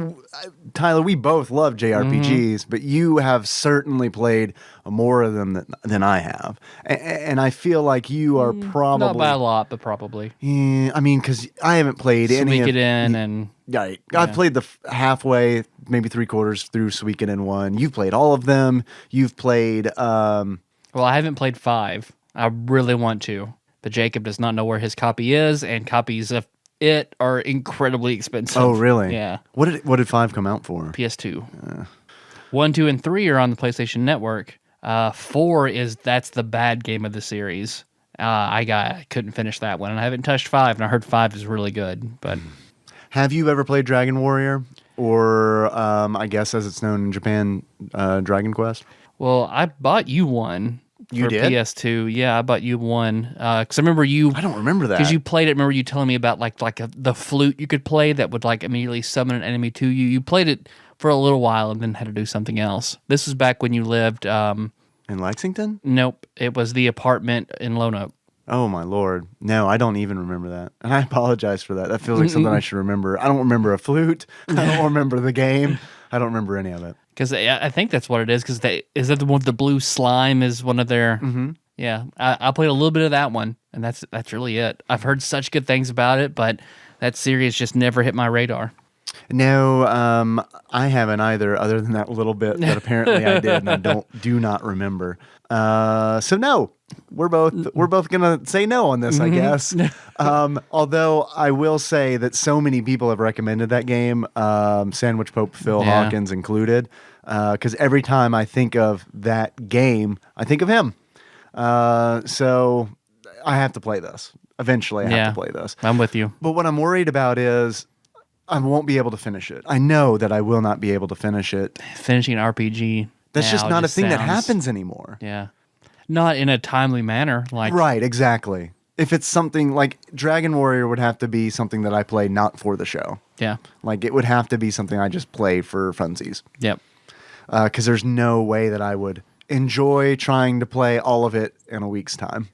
Tyler, we both love JRPGs, but you have certainly played more of them than I have. And I feel like you are probably... Not by a lot, but probably. Yeah, I mean, because I haven't played any of... Suikoden and... Right. I've played the halfway, maybe 3/4 through Suikoden 1. You've played all of them. You've played... Well, I haven't played 5. I really want to. But Jacob does not know where his copy is, and copies of it are incredibly expensive. Oh, really? Yeah. What did 5 come out for? PS2. 1, 2, and 3 are on the PlayStation Network. 4 that's the bad game of the series. I couldn't finish that one, and I haven't touched 5, and I heard 5 is really good. But have you ever played Dragon Warrior, or I guess as it's known in Japan, Dragon Quest? Well, I bought you one. You for did? PS2. Yeah, I bought you one. Because I remember you... I don't remember that. Because you played it. Remember you telling me about the flute you could play that would immediately summon an enemy to you. You played it for a little while and then had to do something else. This was back when you lived... in Lexington? Nope. It was the apartment in Lone Oak. Oh, my Lord. No, I don't even remember that. And I apologize for that. That feels like something I should remember. I don't remember a flute. I don't remember the game. I don't remember any of it. Because I think that's what it is. Because is that the one with the blue slime is one of their... Yeah, I played a little bit of that one, and that's really it. I've heard such good things about it, but that series just never hit my radar. No, I haven't either. Other than that little bit that apparently I did, and I do not remember. So no, we're both gonna say no on this, I guess. Although I will say that so many people have recommended that game, Sandwich Pope Phil Hawkins included, because every time I think of that game, I think of him. So I have to play this. Eventually, I have to play this. I'm with you. But what I'm worried about is I won't be able to finish it. I know that I will not be able to finish it. Finishing an RPG. That's just not a thing that sounds- happens anymore. Yeah. Not in a timely manner. Right, exactly. If it's something like Dragon Warrior would have to be something that I play not for the show. Yeah. Like it would have to be something I just play for funsies. Yep. Because there's no way that I would enjoy trying to play all of it in a week's time.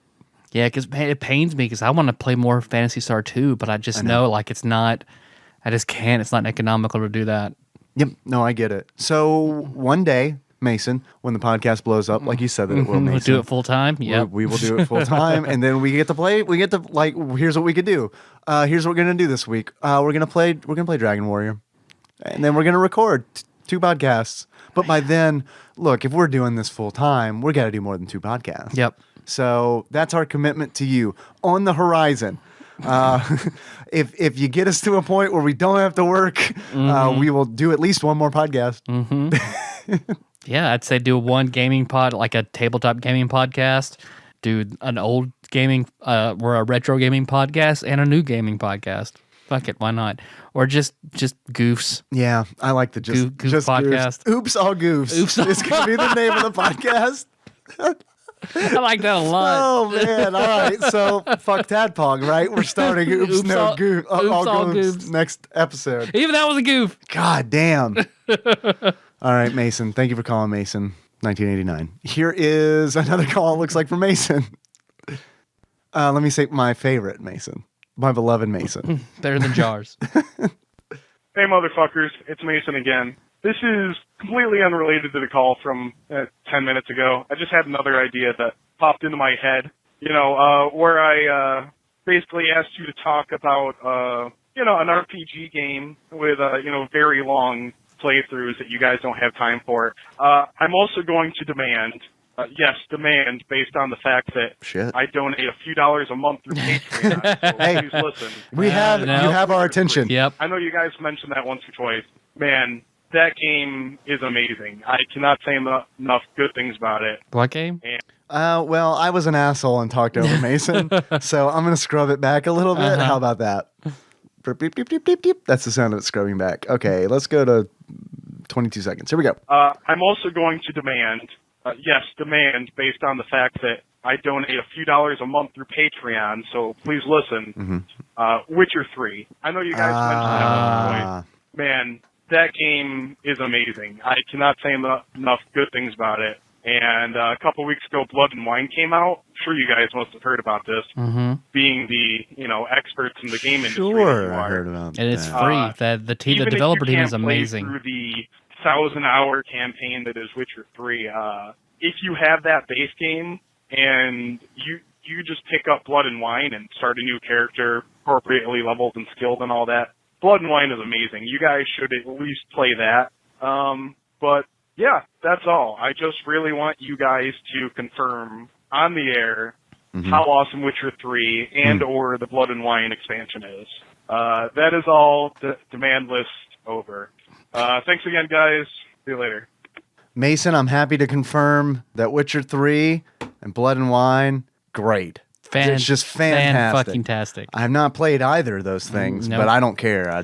Yeah, because it pains me because I want to play more Phantasy Star 2, but I just know like it's not, I just can't. It's not economical to do that. Yep. No, I get it. So one day, Mason, when the podcast blows up, like you said that it will, Mason. We'll do it full time. Yeah, we will do it full time, and then we get to play. We get to like. Here's what we could do. Here's what we're gonna do this week. We're gonna play Dragon Warrior, and then we're gonna record 2 podcasts. But by then, look, if we're doing this full time, we got to do more than 2 podcasts. Yep. So that's our commitment to you on the horizon. If you get us to a point where we don't have to work, we will do at least one more podcast. Yeah, I'd say do one gaming pod, like a tabletop gaming podcast, do an old gaming, or a retro gaming podcast, and a new gaming podcast. Fuck it, why not? Or just goofs. Yeah, I like the just podcast. Goofs. Oops, all goofs. Oops, it's gonna be the name of the podcast. I like that a lot. Oh man! All right, so fuck Tadpog, right? We're starting Oops, no all- goof, all goofs goofs. next episode. Even that was a goof. God damn! All right, Mason. Thank you for calling, Mason. 1989. Here is another call. It looks like for Mason. Let me say my favorite Mason, my beloved Mason. Better than jars. Hey, motherfuckers, it's Mason again. This is completely unrelated to the call from 10 minutes ago. I just had another idea that popped into my head, where I basically asked you to talk about, an RPG game with, very long playthroughs that you guys don't have time for. I'm also going to demand, based on the fact that I donate a few dollars a month through Patreon. So Hey. please listen. You have our attention. Yep. I know you guys mentioned that once or twice. Man, that game is amazing. I cannot say enough good things about it. What game? Well, I was an asshole and talked over Mason, so I'm gonna scrub it back a little bit. How about that? Beep, beep, beep, beep, beep, beep. That's the sound of it scrubbing back. Okay, let's go to 22 seconds. Here we go. I'm also going to demand, based on the fact that I donate a few dollars a month through Patreon, so please listen. Witcher 3. I know you guys mentioned that once or twice. Man, that game is amazing. I cannot say enough good things about it. And a couple weeks ago, Blood and Wine came out. I'm sure you guys must have heard about this. Being the experts in the game industry. Sure, I heard about And it's that. free. The developer team is amazing. Through the 1,000-hour campaign that is Witcher 3, if you have that base game and you just pick up Blood and Wine and start a new character appropriately leveled and skilled and all that, Blood and Wine is amazing. You guys should at least play that. But yeah, that's all. I just really want you guys to confirm on the air how awesome Witcher 3 and or the Blood and Wine expansion is. That is all. The demand list over. Thanks again, guys. See you later. Mason, I'm happy to confirm that Witcher 3 and Blood and Wine, great. It's just fantastic. Fan-fucking-tastic. I have not played either of those things, Nope. but I don't care.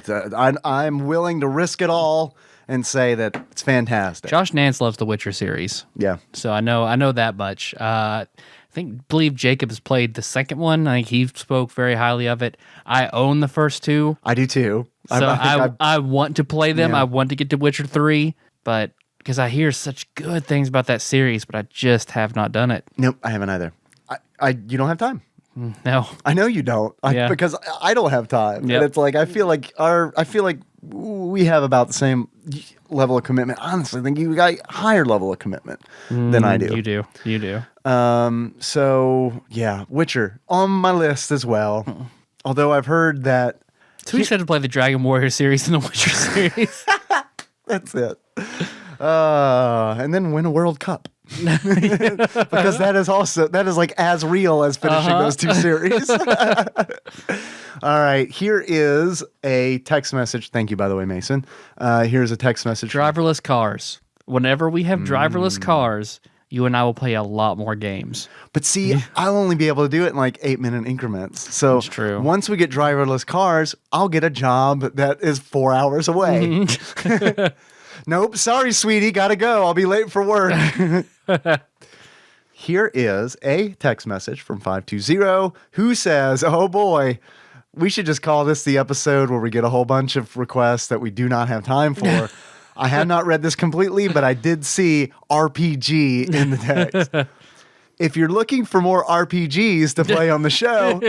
I'm willing to risk it all and say that it's fantastic. Josh Nance loves the Witcher series. Yeah. So I know that much. Believe Jacob has played the second one. I think he spoke very highly of it. I own the first 2. I do too. So I want to play them. Yeah. I want to get to Witcher 3, but because I hear such good things about that series, but I just have not done it. Nope, I haven't either. You don't have time. No. I know you don't. Yeah. Because I don't have time. Yep. And it's like I feel like we have about the same level of commitment. Honestly, I think you got a higher level of commitment than I do. You do. So yeah, Witcher on my list as well. Although I've heard that. So we should have to play the Dragon Warrior series and the Witcher series. That's it. And then win a World Cup. Because that is like as real as finishing those two series. All right, here is a text message. Thank you, by the way, Mason. Here's a text message. Driverless cars. Whenever we have driverless cars, you and I will play a lot more games. But see, I'll only be able to do it in like 8-minute increments. So That's true. Once we get driverless cars, I'll get a job that is 4 hours away. Nope, sorry, sweetie, gotta go. I'll be late for work. Here is a text message from 520 who says, oh boy, we should just call this the episode where we get a whole bunch of requests that we do not have time for. I have not read this completely, but I did see RPG in the text. If you're looking for more RPGs to play on the show,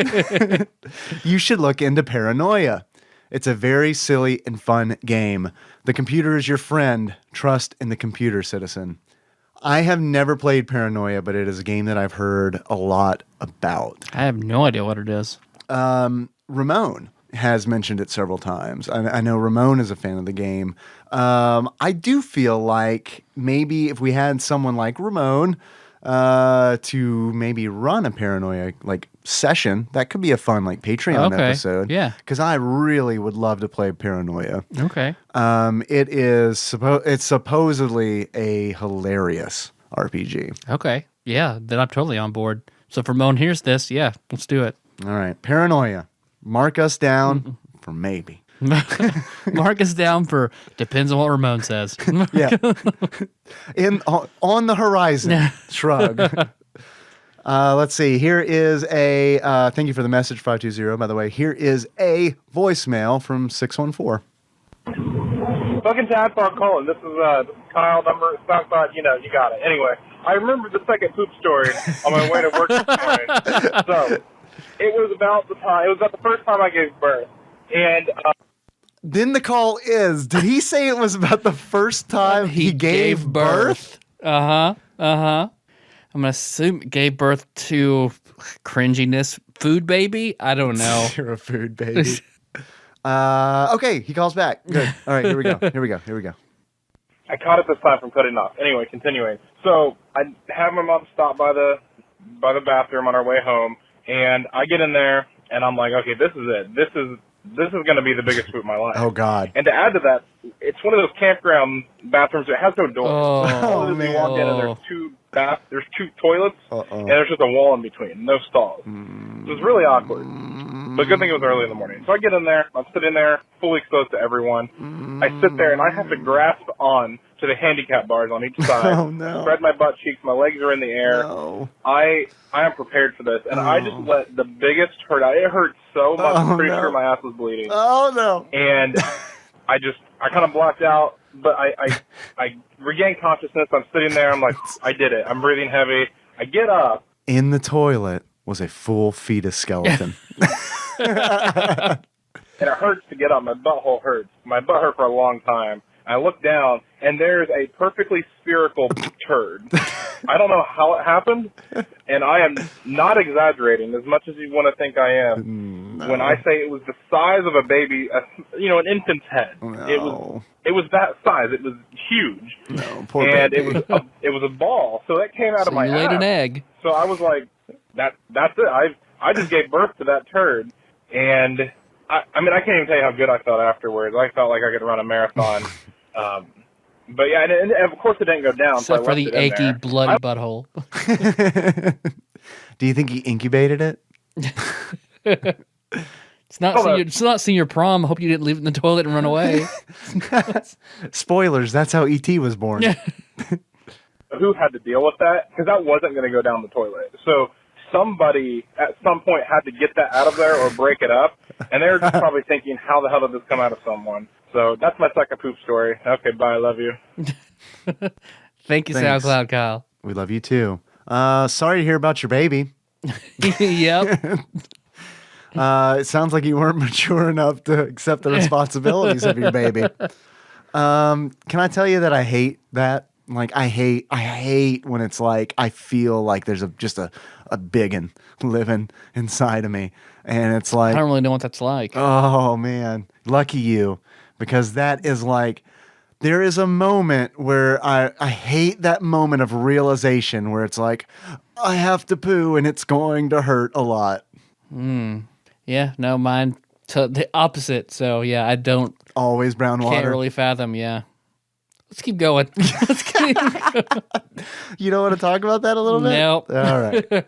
you should look into Paranoia. It's a very silly and fun game. The computer is your friend. Trust in the computer, citizen. I have never played Paranoia, but it is a game that I've heard a lot about. I have no idea what it is. Ramon has mentioned it several times. I know Ramon is a fan of the game. I do feel like maybe if we had someone like Ramon to maybe run a Paranoia like session, that could be a fun like Patreon episode. Yeah, because I really would love to play Paranoia. Okay. It's supposedly a hilarious RPG. Okay. Yeah, then I'm totally on board. So if Ramon hears this, yeah, let's do it. All right, Paranoia. Mark us down for maybe. Mark us down for depends on what Ramon says. Yeah. On the horizon. Shrug. Let's see. Here is a thank you for the message 520, by the way. Here is a voicemail from 614. Fucking TADPOG calling. This is Kyle number. Soundcloud, you got it. Anyway, I remember the second poop story on my way to work this morning. So it was about the first time I gave birth. And then the call is, did he say it was about the first time he gave birth? I'm going to assume gave birth to cringiness. Food baby? I don't know. You're a food baby. Okay, he calls back. Good. All right, here we go. I caught it this time from cutting off. Anyway, continuing. So I have my mom stop by the bathroom on our way home, and I get in there, and I'm like, okay, this is it. This is going to be the biggest poop of my life. Oh, God. And to add to that, it's one of those campground bathrooms that has no door. Oh, man. You walk in and there's two toilets, and there's just a wall in between, no stalls. So it's really awkward. But good thing it was early in the morning. So I get in there, I'm sitting there, fully exposed to everyone. I sit there, and I have to grasp on to the handicap bars on each side. Oh, no. Spread my butt cheeks, my legs are in the air. No. I am prepared for this, and I just let the biggest hurt out. It hurt so much, I'm pretty sure my ass was bleeding. Oh, no. And I kind of blacked out, but I regained consciousness. I'm sitting there, I'm like, I did it. I'm breathing heavy. I get up. In the toilet was a full fetus skeleton. And it hurts to get up. My butthole hurts. My butt hurt for a long time. I look down, and there's a perfectly spherical turd. I don't know how it happened, and I am not exaggerating as much as you want to think I am. No. When I say it was the size of a baby, an infant's head. No. It was that size. It was huge. No, poor and baby. it was a ball. So that came out of my you laid ass. an egg. So I was like, that's it. I just gave birth to that turd, and I can't even tell you how good I felt afterwards. I felt like I could run a marathon. But yeah, and of course it didn't go down. Except for the achy, bloody butthole. Do you think he incubated it? It's not senior prom. I hope you didn't leave it in the toilet and run away. Spoilers, that's how E.T. was born. Who had to deal with that? Because that wasn't going to go down the toilet. So somebody at some point had to get that out of there or break it up. And they're just probably thinking, how the hell did this come out of someone? So that's my second poop story. Okay, bye. I love you. Thank you, Thanks. SoundCloud Kyle. We love you too. Sorry to hear about your baby. Yep. It sounds like you weren't mature enough to accept the responsibilities of your baby. Can I tell you that I hate that? Like, I hate when it's like, I feel like there's just a biggin living inside of me. And it's like, I don't really know what that's like. oh man, lucky you. Because that is like, there is a moment where I hate that moment of realization where it's like, I have to poo and it's going to hurt a lot. Yeah, no, mine the opposite. So yeah, I don't Always brown water. can't really fathom. Yeah, let's keep going. Let's keep You don't want to talk about that a little bit? Nope. All right.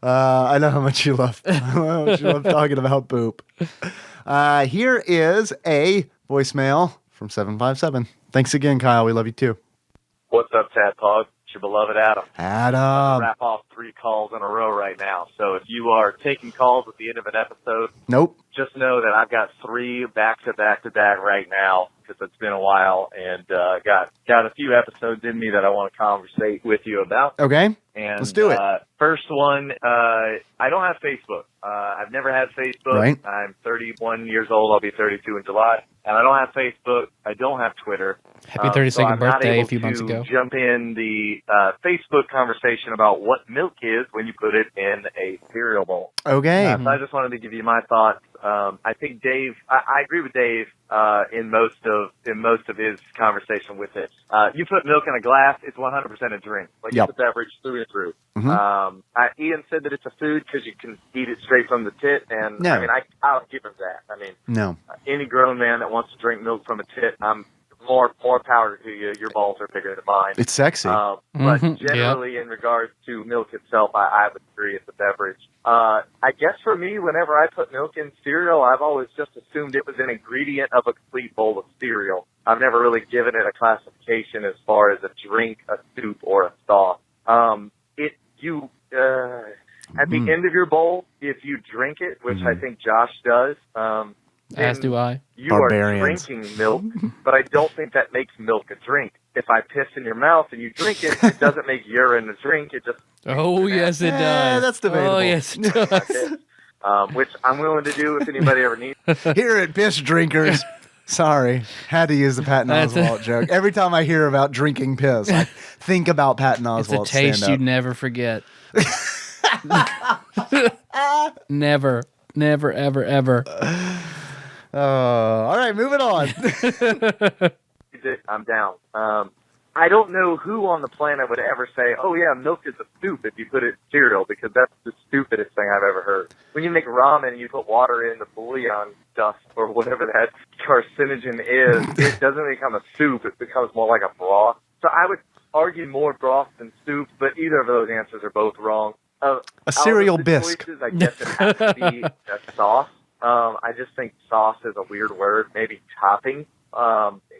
I know how much you love. I know how much you love talking about poop. Here is a voicemail from 757. Thanks again, Kyle. We love you too. What's up, Tadpog? It's your beloved Adam. Adam. Wrap off 3 calls in a row right now. So if you are taking calls at the end of an episode, Nope. just know that I've got 3 back-to-back-to-back right now because it's been a while and got a few episodes in me that I want to conversate with you about. Okay. And Let's do it. First one, I don't have Facebook. I've never had Facebook. Right. I'm 31 years old. I'll be 32 in July. And I don't have Facebook. I don't have Twitter. Happy So 32nd I'm not birthday able a few months to ago. jump in the Facebook conversation about what milk is when you put it in a cereal bowl. Okay. So I just wanted to give you my thoughts. I think Dave, I agree with Dave in most of his conversation with it. You put milk in a glass, it's 100% a drink. Like Yep. it's a beverage through and through. Mhm. Ian said that it's a food because you can eat it straight from the tit, and No. I mean, I'll give him that. I mean, No. any grown man that wants to drink milk from a tit, I'm more power to you. Your balls are bigger than mine. It's sexy. But Mhm, generally, in regards to milk itself, I would agree it's a beverage. I guess for me, whenever I put milk in cereal, I've always just assumed it was an ingredient of a complete bowl of cereal. I've never really given it a classification as far as a drink, a soup, or a sauce. At the end of your bowl, if you drink it, which I think Josh does, As then do I. you Barbarians. are drinking milk, but I don't think that makes milk a drink. If I piss in your mouth and you drink it, it doesn't make urine a drink. It just Oh yes, it does. that's debatable. Oh yes, it does. which I'm willing to do if anybody ever needs. Here at Piss Drinkers. Sorry, had to use the Patton That's Oswalt joke. Every time I hear about drinking piss, I think about Patton It's a Oswalt taste stand-up. you'd never forget. Never, ever, ever. All right, moving on. I'm down. I don't know who on the planet would ever say, "Oh yeah, milk is a soup" if you put it in cereal, because that's the stupidest thing I've ever heard. When you make ramen and you put water in the bouillon dust or whatever that carcinogen is, it doesn't become a soup. It becomes more like a broth. So I would argue more broth than soup, but either of those answers are both wrong. A cereal bisque. Choices, I guess it has to be a sauce. I just think sauce is a weird word. Maybe topping.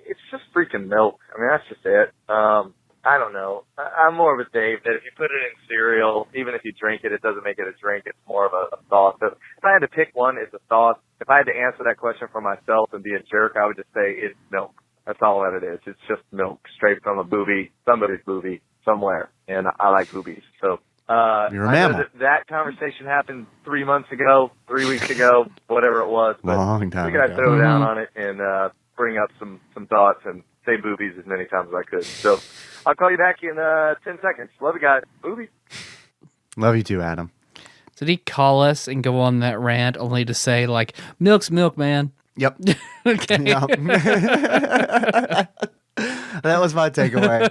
It's just freaking milk. I mean, that's just it. I don't know. I'm more with Dave that if you put it in cereal, even if you drink it, it doesn't make it a drink. It's more of a sauce. But if I had to pick one, it's a sauce. If I had to answer that question for myself and be a jerk, I would just say it's milk. That's all that it is. It's just milk straight from a booby, somebody's booby, somewhere. And I like boobies. So, You're a I mammal. know that conversation happened 3 months ago, 3 weeks ago, whatever it was. But Long time figured I'd ago. throw down on it and bring up some thoughts and say boobies as many times as I could. So I'll call you back in 10 seconds. Love you guys. Boobies. Love you too, Adam. Did he call us and go on that rant only to say like, "Milk's milk, man"? Yep. Okay. Yep. That was my takeaway.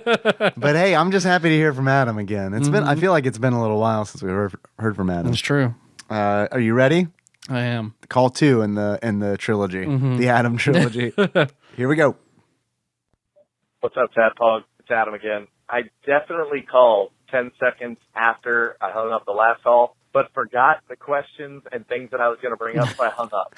But hey, I'm just happy to hear from Adam again. It's been. I feel like it's been a little while since we heard from Adam. That's true. Are you ready? I am. Call 2 in the trilogy, the Adam trilogy. Here we go. What's up, Tadpog? It's Adam again. I definitely called 10 seconds after I hung up the last call, but forgot the questions and things that I was going to bring up, so I hung up.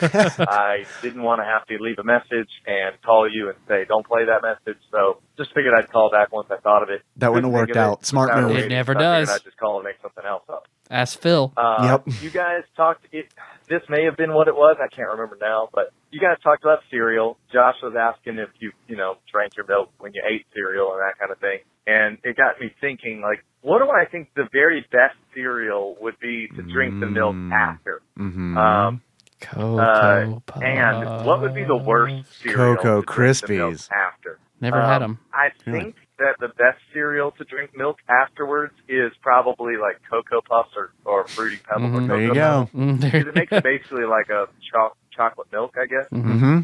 I didn't want to have to leave a message and call you and say, don't play that message, so just figured I'd call back once I thought of it. That wouldn't have worked out. Smart move. It never So I figured does. I'd just call and make something else up. Ask Phil. Yep. You guys talked, this may have been what it was, I can't remember now, but you guys talked about cereal. Josh was asking if you drank your milk when you ate cereal and that kind of thing. And it got me thinking, like, what do I think the very best cereal would be to drink the milk after? Cocoa Puffs. And what would be the worst cereal Cocoa to drink the milk Krispies. after? Never had them. I think that the best cereal to drink milk afterwards is probably like Cocoa Puffs or Fruity Pebbles. Or There you Cocoa go. Pebbles. Because it makes it basically like a chocolate milk, I guess. Mm-hmm.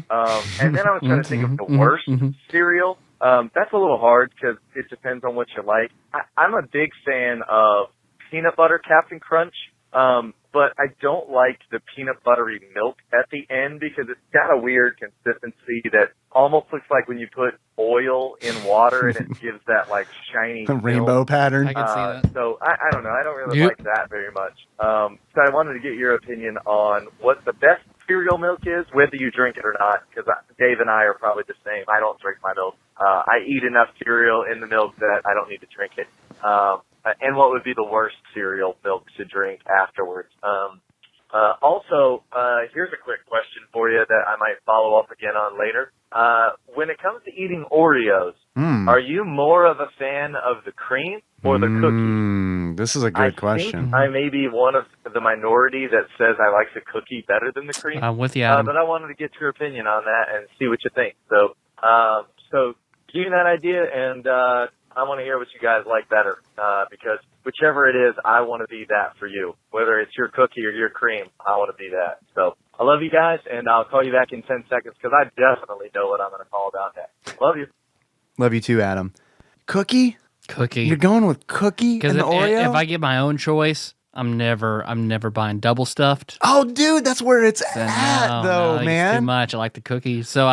And then I was trying to think of the worst cereal. That's a little hard because it depends on what you like. I'm a big fan of peanut butter Captain Crunch, but I don't like the peanut buttery milk at the end because it's got a weird consistency that almost looks like when you put oil in water and it gives that like shiny rainbow pattern. I can see that. So I don't know. I don't really like that very much. So I wanted to get your opinion on what the best cereal milk is, whether you drink it or not, because Dave and I are probably the same. I don't drink my milk. I eat enough cereal in the milk that I don't need to drink it. And what would be the worst cereal milk to drink afterwards? Also, here's a quick question for you that I might follow up again on later. When it comes to eating Oreos, are you more of a fan of the cream or the cookie? This is a good question. I may be one of the minority that says I like the cookie better than the cream. I'm with you, Adam. But I wanted to get your opinion on that and see what you think. So give me that idea, and I want to hear what you guys like better, because whichever it is, I want to be that for you. Whether it's your cookie or your cream, I want to be that. So I love you guys, and I'll call you back in 10 seconds because I definitely know what I'm going to call about next. Love you. Love you too, Adam. Cookie? Cookie. You're going with cookie and the Oreo? If I get my own choice, I'm never buying double stuffed. Oh, dude, that's where it's at, though, man. It's too much. I like the cookies. So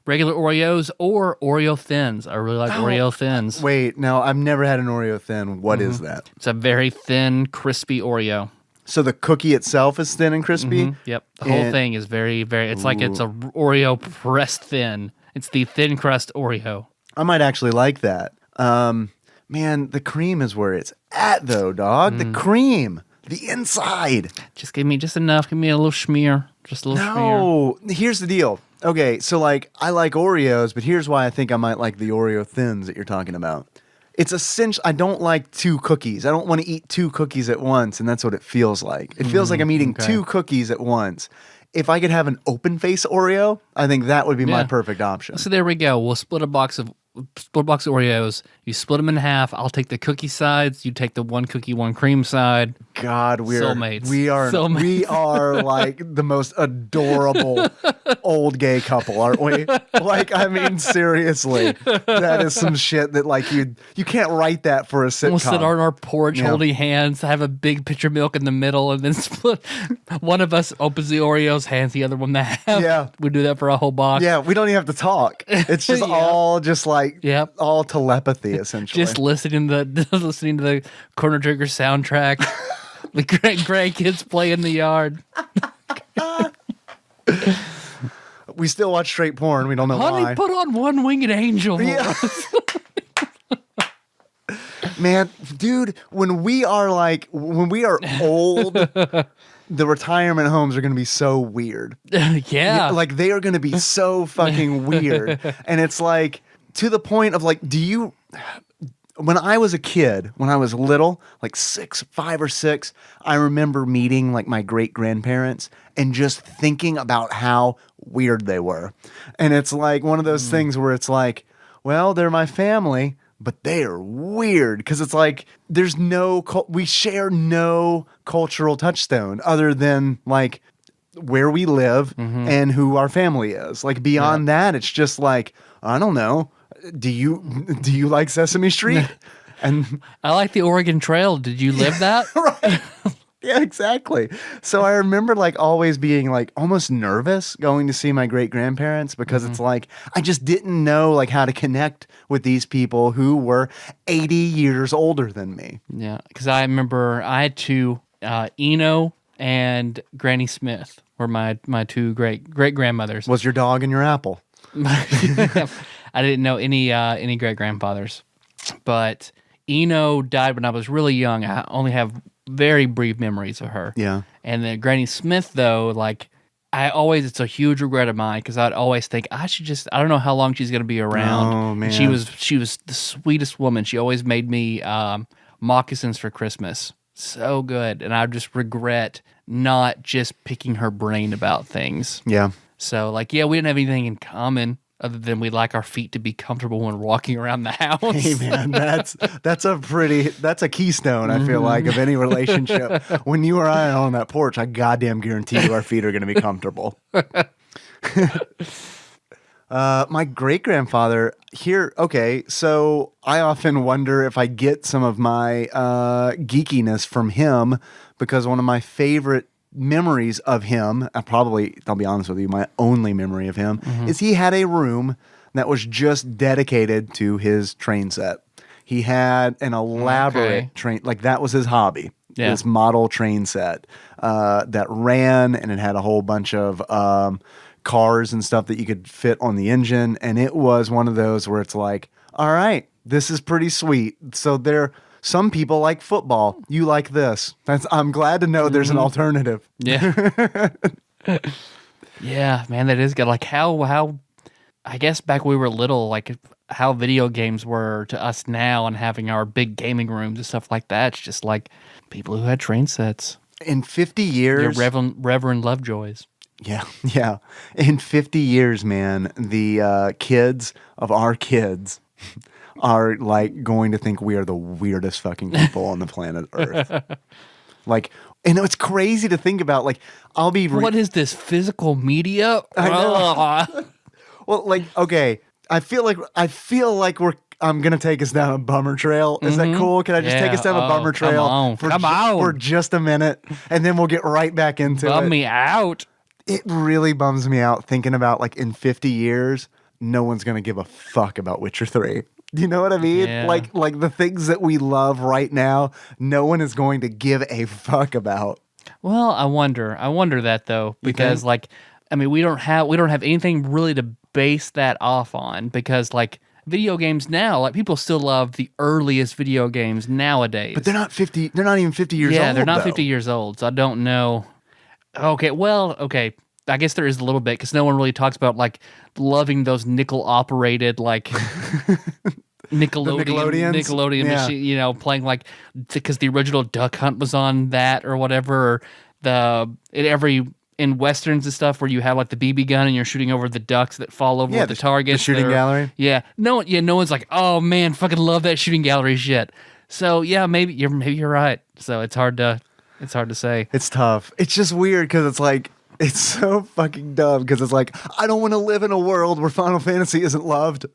regular Oreos or Oreo Thins. I really like Oreo Thins. Wait, now I've never had an Oreo Thin. What is that? It's a very thin, crispy Oreo. So the cookie itself is thin and crispy? Yep. The whole thing is very, very, it's like it's a Oreo pressed thin. It's the thin crust Oreo. I might actually like that. Man, the cream is where it's at, though, dog. The cream. The inside. Just give me just enough. Give me a little schmear. Just a little schmear. No, here's the deal. Okay, so like I like Oreos, but here's why I think I might like the Oreo Thins that you're talking about. It's essential. I don't like two cookies. I don't want to eat two cookies at once, and that's what it feels like. It feels like I'm eating two cookies at once. If I could have an open face Oreo, I think that would be my perfect option. So there we go. We'll split a box of Oreos. You split them in half. I'll take the cookie sides. You take the one cookie, one cream side. God, we're soulmates. We are like the most adorable old gay couple, aren't we? Like, I mean, seriously, that is some shit that like you can't write that for a sitcom. We'll sit on our porch holding hands, have a big pitcher of milk in the middle, and then split. One of us opens the Oreos, hands the other one the half. Yeah, we do that for a whole box. Yeah, we don't even have to talk. It's just all just like all telepathy essentially. Just listening to the Corner Trigger soundtrack. The grandkids play in the yard. We still watch straight porn. We don't know why. Honey, put on One Winged Angel. Yeah. Man, dude, when we are old, the retirement homes are going to be so weird. Yeah. Like they are going to be so fucking weird. And it's like to the point of like, when I was a kid, when I was little, like 5 or 6, I remember meeting like my great grandparents and just thinking about how weird they were. And it's like one of those things where it's like, well, they're my family, but they are weird because it's like we share no cultural touchstone other than like where we live and who our family is. Like beyond that, it's just like, I don't know. Do you like Sesame Street? And I like the Oregon Trail. Did you live that? Right. Yeah, exactly. So I remember like always being like almost nervous going to see my great grandparents because it's like I just didn't know like how to connect with these people who were 80 years older than me. Yeah, because I remember I had two, Eno and Granny Smith were my two great grandmothers. Was your dog and your apple? I didn't know any great grandfathers, but Eno died when I was really young. I only have very brief memories of her. Yeah. And then Granny Smith, though, like it's a huge regret of mine because I'd always think I don't know how long she's going to be around. Oh man, she was the sweetest woman. She always made me moccasins for Christmas. So good. And I just regret not just picking her brain about things. Yeah. So, like, yeah, we didn't have anything in common other than we like our feet to be comfortable when walking around the house. Hey man, that's a keystone, I feel like, of any relationship. When you or I are on that porch, I goddamn guarantee you our feet are gonna be comfortable. My great grandfather here. Okay, so I often wonder if I get some of my geekiness from him, because one of my favorite memories of him, I'll be honest with you, my only memory of him is he had a room that was just dedicated to his train set. He had an elaborate train, like that was his hobby. Yeah. This model train set that ran, and it had a whole bunch of cars and stuff that you could fit on the engine. And it was one of those where it's like, all right, this is pretty sweet. So some people like football. You like this. I'm glad to know there's an alternative. Yeah. Yeah, man, that is good. Like how I guess back when we were little, like how video games were to us now, and having our big gaming rooms and stuff like that. It's just like people who had train sets. In 50 years. Your Reverend Lovejoys. Yeah, yeah. In 50 years, man, the kids of our kids are like going to think we are the weirdest fucking people on the planet Earth. Like, and it's crazy to think about. Like, what is this physical media? I know. Well, like, okay, I feel like I'm gonna take us down a bummer trail. Is that cool? Can I just take us down a bummer trail for just a minute, and then we'll get right back into it? Bum me out. It really bums me out thinking about, like, in 50 years, no one's going to give a fuck about Witcher 3. You know what I mean? Yeah. Like the things that we love right now, no one is going to give a fuck about. Well, I wonder that though, because like, I mean, we don't have anything really to base that off on, because like video games now, like people still love the earliest video games nowadays. But they're not even 50 years old. Yeah, they're not though. 50 years old. So I don't know. Okay. I guess there is a little bit, because no one really talks about like loving those nickel operated like Nickelodeon Yeah. machine, you know, playing like, because the original Duck Hunt was on that or whatever. Or in westerns and stuff where you have like the BB gun and you're shooting over the ducks that fall over the targets. The shooting gallery. Yeah. No one's like, oh man, fucking love that shooting gallery shit. So yeah, maybe you're right. So it's hard to say. It's tough. It's just weird because it's like, it's so fucking dumb, because it's like, I don't want to live in a world where Final Fantasy isn't loved.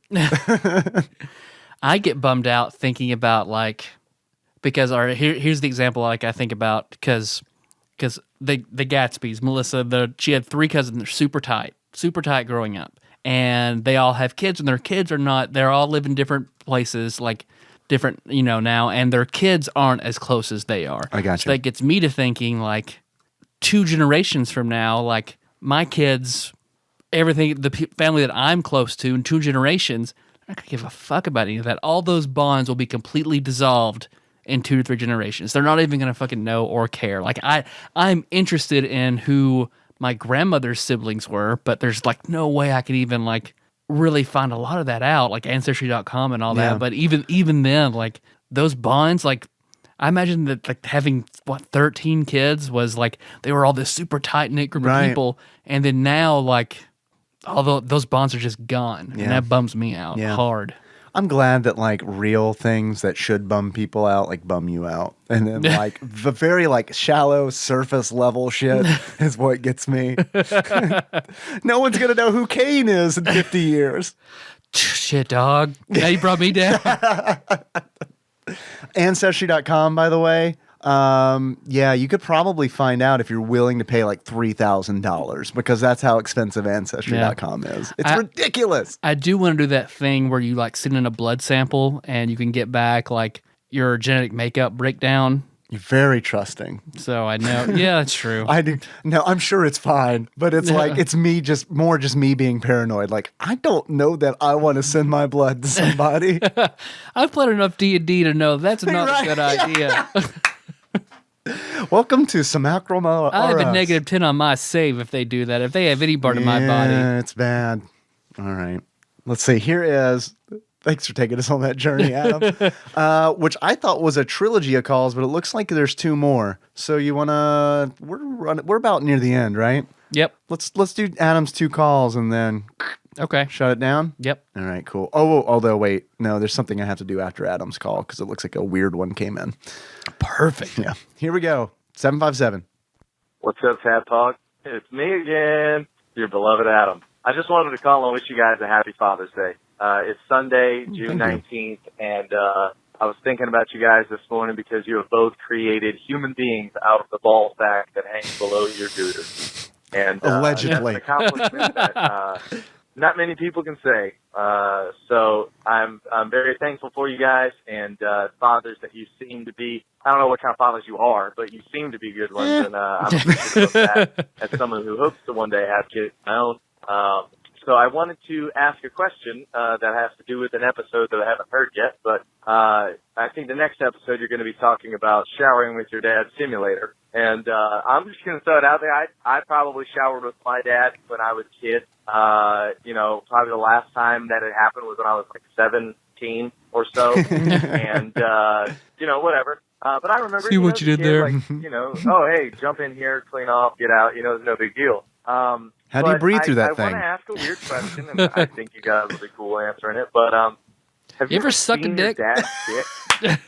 I get bummed out thinking about like, because here's the example like I think about, because the Gatsbys, Melissa, she had 3 cousins. They're super tight growing up, and they all have kids, and their kids are not. They're all live in different places, like different, you know, now, and their kids aren't as close as they are. I gotcha. So that gets me to thinking like 2 generations from now, like my kids, everything, the family that I'm close to in 2 generations, I'm not gonna give a fuck about any of that. All those bonds will be completely dissolved in 2 to 3 generations. They're not even gonna fucking know or care. Like I'm interested in who my grandmother's siblings were, but there's like no way I could even like really find a lot of that out, like Ancestry.com and all that. But even then, like those bonds, like I imagine that like having 13 kids was like they were all this super tight knit group of people, and then now like although those bonds are just gone, and that bums me out hard. I'm glad that like real things that should bum people out, like bum you out. And then like the very like shallow surface level shit is what gets me. No one's going to know who Kane is in 50 years. Shit, dog. Now you brought me down. Ancestry.com, by the way. Yeah, you could probably find out if you're willing to pay like $3,000, because that's how expensive Ancestry.com is. It's ridiculous. I do want to do that thing where you like send in a blood sample and you can get back like your genetic makeup breakdown. You're very trusting. So I know. Yeah, that's true. I do. No, I'm sure it's fine, but it's like, it's me just me being paranoid. Like, I don't know that I want to send my blood to somebody. I've played enough D&D to know that's not a good idea. Welcome to Simacroma. I have a -10 on my save if they do that. If they have any part of my body. Yeah, it's bad. All right. Let's see. Here is Thanks for taking us on that journey, Adam. Which I thought was a trilogy of calls, but it looks like there's 2 more. So you wanna? We're about near the end, right? Yep. Let's do Adam's 2 calls and then Okay. shut it down. Yep. All right, cool. Oh, although wait, no, there's something I have to do after Adam's call because it looks like a weird one came in. Perfect. Yeah. Here we go. 757. What's up, TADPOG? It's me again, your beloved Adam. I just wanted to call and wish you guys a happy Father's Day. It's Sunday, June 19th, and I was thinking about you guys this morning because you have both created human beings out of the ball sack that hangs below your dooter. And Allegedly. that's an accomplishment that not many people can say. So I'm very thankful for you guys and fathers that you seem to be. I don't know what kind of fathers you are, but you seem to be good ones, and I'm appreciative of that as someone who hopes to one day have kids of my own. So I wanted to ask a question that has to do with an episode that I haven't heard yet, but I think the next episode you're going to be talking about showering with your dad simulator. And I'm just going to throw it out there. I probably showered with my dad when I was a kid. Probably the last time that it happened was when I was like 17 or so. And, whatever. But I remember, See what you did there. Oh, hey, jump in here, clean off, get out. It's no big deal. How do you breathe through that thing? I want to ask a weird question, and I think you guys will be cool answering it. But have you ever suck a seen dick? Your dad's dick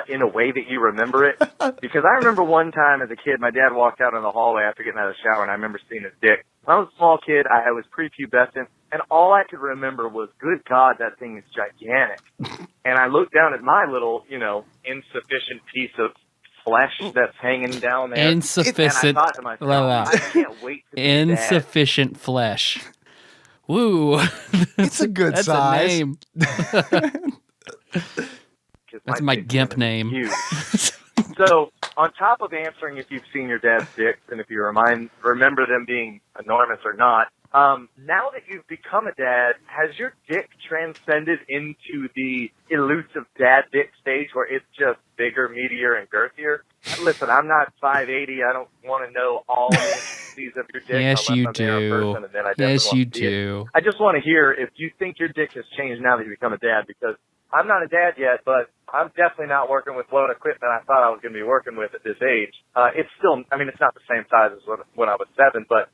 in a way that you remember it? Because I remember one time as a kid, my dad walked out in the hallway after getting out of the shower, and I remember seeing his dick. When I was a small kid, I was prepubescent, and all I could remember was, good God, that thing is gigantic. And I looked down at my little, insufficient piece of flesh that's hanging down there. Insufficient. And I thought to myself, I can't wait to be insufficient flesh. Woo. It's a good That's size. A name. That's my GIMP name. Huge. So, on top of answering if you've seen your dad's dicks and if you remember them being enormous or not, now that you've become a dad, has your dick transcended into the elusive dad dick stage where it's just bigger, meatier, and girthier? Listen, I'm not 5'80". I don't want to know all the intricacies of your dick. Yes, you unless I'm there in do. person, and then I Yes, definitely you want to see it. do. I just want to hear if you think your dick has changed now that you become a dad, because I'm not a dad yet, but I'm definitely not working with what equipment I thought I was going to be working with at this age. It's still, it's not the same size as when I was 7, but,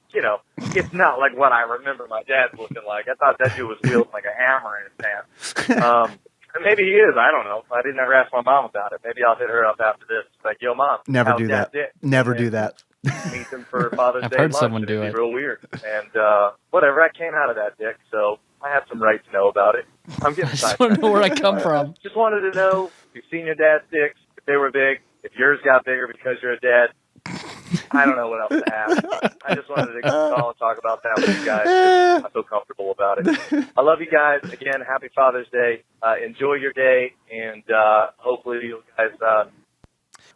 it's not like what I remember my dad looking like. I thought that dude was wielding like a hammer in his hands. And maybe he is. I don't know. I didn't ever ask my mom about it. Maybe I'll hit her up after this. Like, yo, Mom. Never do that. Never do that. Meet them for Father's I've Day heard lunch. someone do It'd it. be real weird. And whatever, I came out of that dick, so I have some right to know about it. I'm getting I just want to know where I come from. Just wanted to know if you've seen your dad's dicks, if they were big, if yours got bigger because you're a dad. I don't know what else to ask. I just wanted to call and talk about that with you guys. I feel comfortable about it. I love you guys. Again, happy Father's Day. Enjoy your day, and hopefully you guys...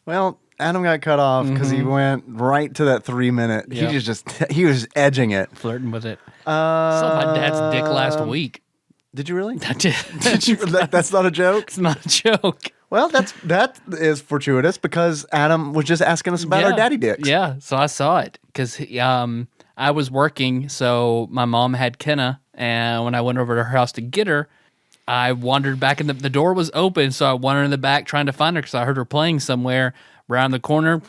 Well, Adam got cut off because he went right to that 3-minute. Yep. He was edging it. Flirting with it. Saw my dad's dick last week. Did you really? I did. That's not a joke? It's not a joke. Well, that is fortuitous because Adam was just asking us about our daddy dicks. Yeah, so I saw it because I was working, so my mom had Kenna, and when I went over to her house to get her, I wandered back in the door was open, so I wandered in the back trying to find her because I heard her playing somewhere around the corner.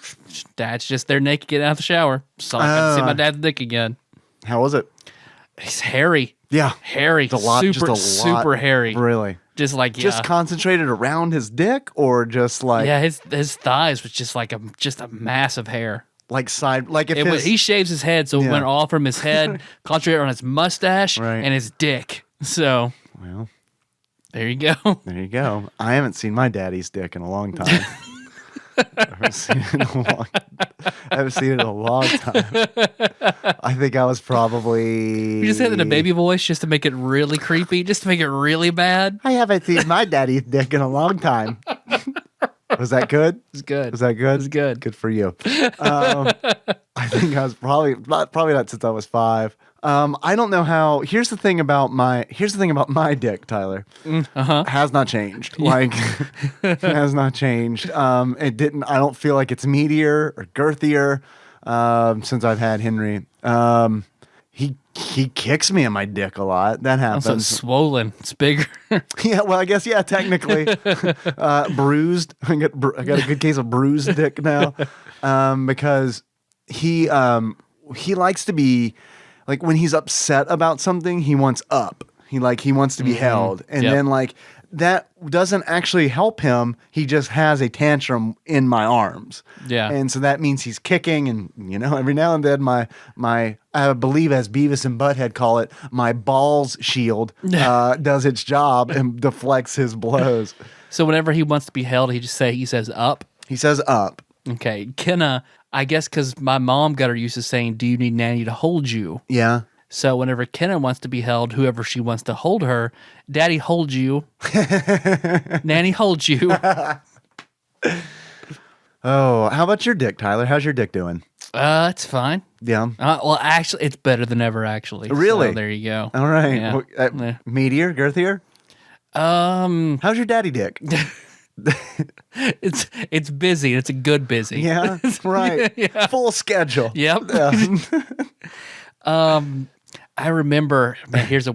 Dad's just there naked getting out of the shower. So I got to see my dad's dick again. How was it? He's hairy. Yeah. Hairy. A lot, super hairy. Really? Just like, Just concentrated around his dick or just like... Yeah, his thighs was just like just a mass of hair. Like side... Like if he shaves his head, so it went all from his head, concentrated on his mustache and his dick. So... Well... There you go. There you go. I haven't seen my daddy's dick in a long time. I haven't seen it in a long time. I think I was probably... You just had it in a baby voice just to make it really creepy, just to make it really bad. I haven't seen my daddy's dick in a long time. Was that good? It was good. Was that good? It was good. Good for you. I think I was probably not since I was 5. I don't know how. Here's the thing about my dick, Tyler. Has not changed. Like, has not changed. It didn't. I don't feel like it's meatier or girthier since I've had Henry. He kicks me in my dick a lot. That happens. Also swollen. It's bigger. Yeah, well, I guess, yeah, technically. Bruised. I got a good case of bruised dick now. Because he likes to be, like, when he's upset about something, he wants up. He wants to be held. And then, like, that doesn't actually help him. He just has a tantrum in my arms. Yeah. And so that means he's kicking, and, you know, every now and then my I believe, as Beavis and Butthead call it, my balls shield does its job and deflects his blows. So whenever he wants to be held, he says up. He says up. Okay. Kenna, I guess because my mom got her used to saying, "Do you need Nanny to hold you?" Yeah. So whenever Kenna wants to be held, whoever she wants to hold her, Daddy holds you. Nanny holds you. Oh, how about your dick, Tyler? How's your dick doing? It's fine. Yeah. Well, actually, it's better than ever, actually. Really? So there you go. All right. Yeah. Well, meatier, girthier? How's your daddy dick? It's busy. It's a good busy. Yeah, right. Yeah. Full schedule. Yep. Yeah. I remember, man, this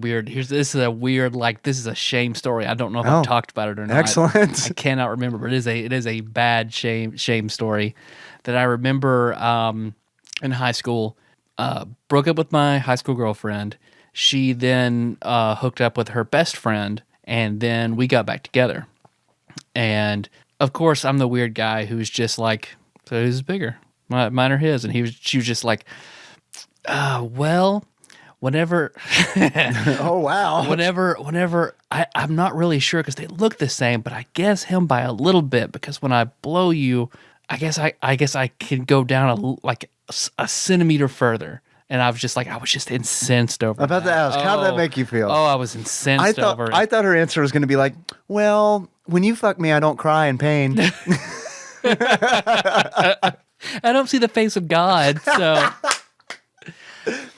is a shame story. I don't know if I've talked about it or not. Excellent. I cannot remember, but it is a bad shame story that I remember in high school. Broke up with my high school girlfriend. She then hooked up with her best friend, and then we got back together. And of course, I'm the weird guy who's just like, "So who's bigger, mine or his?" And she was just like, well, whenever Oh, wow. whenever I'm not really sure because they look the same, but I guess him by a little bit, because when I blow you, I guess I can go down a centimeter further. And I was just incensed over About to ask, how did that make you feel? Oh, I was incensed over it. I thought her answer was going to be like, well, when you fuck me, I don't cry in pain. I don't see the face of God, so...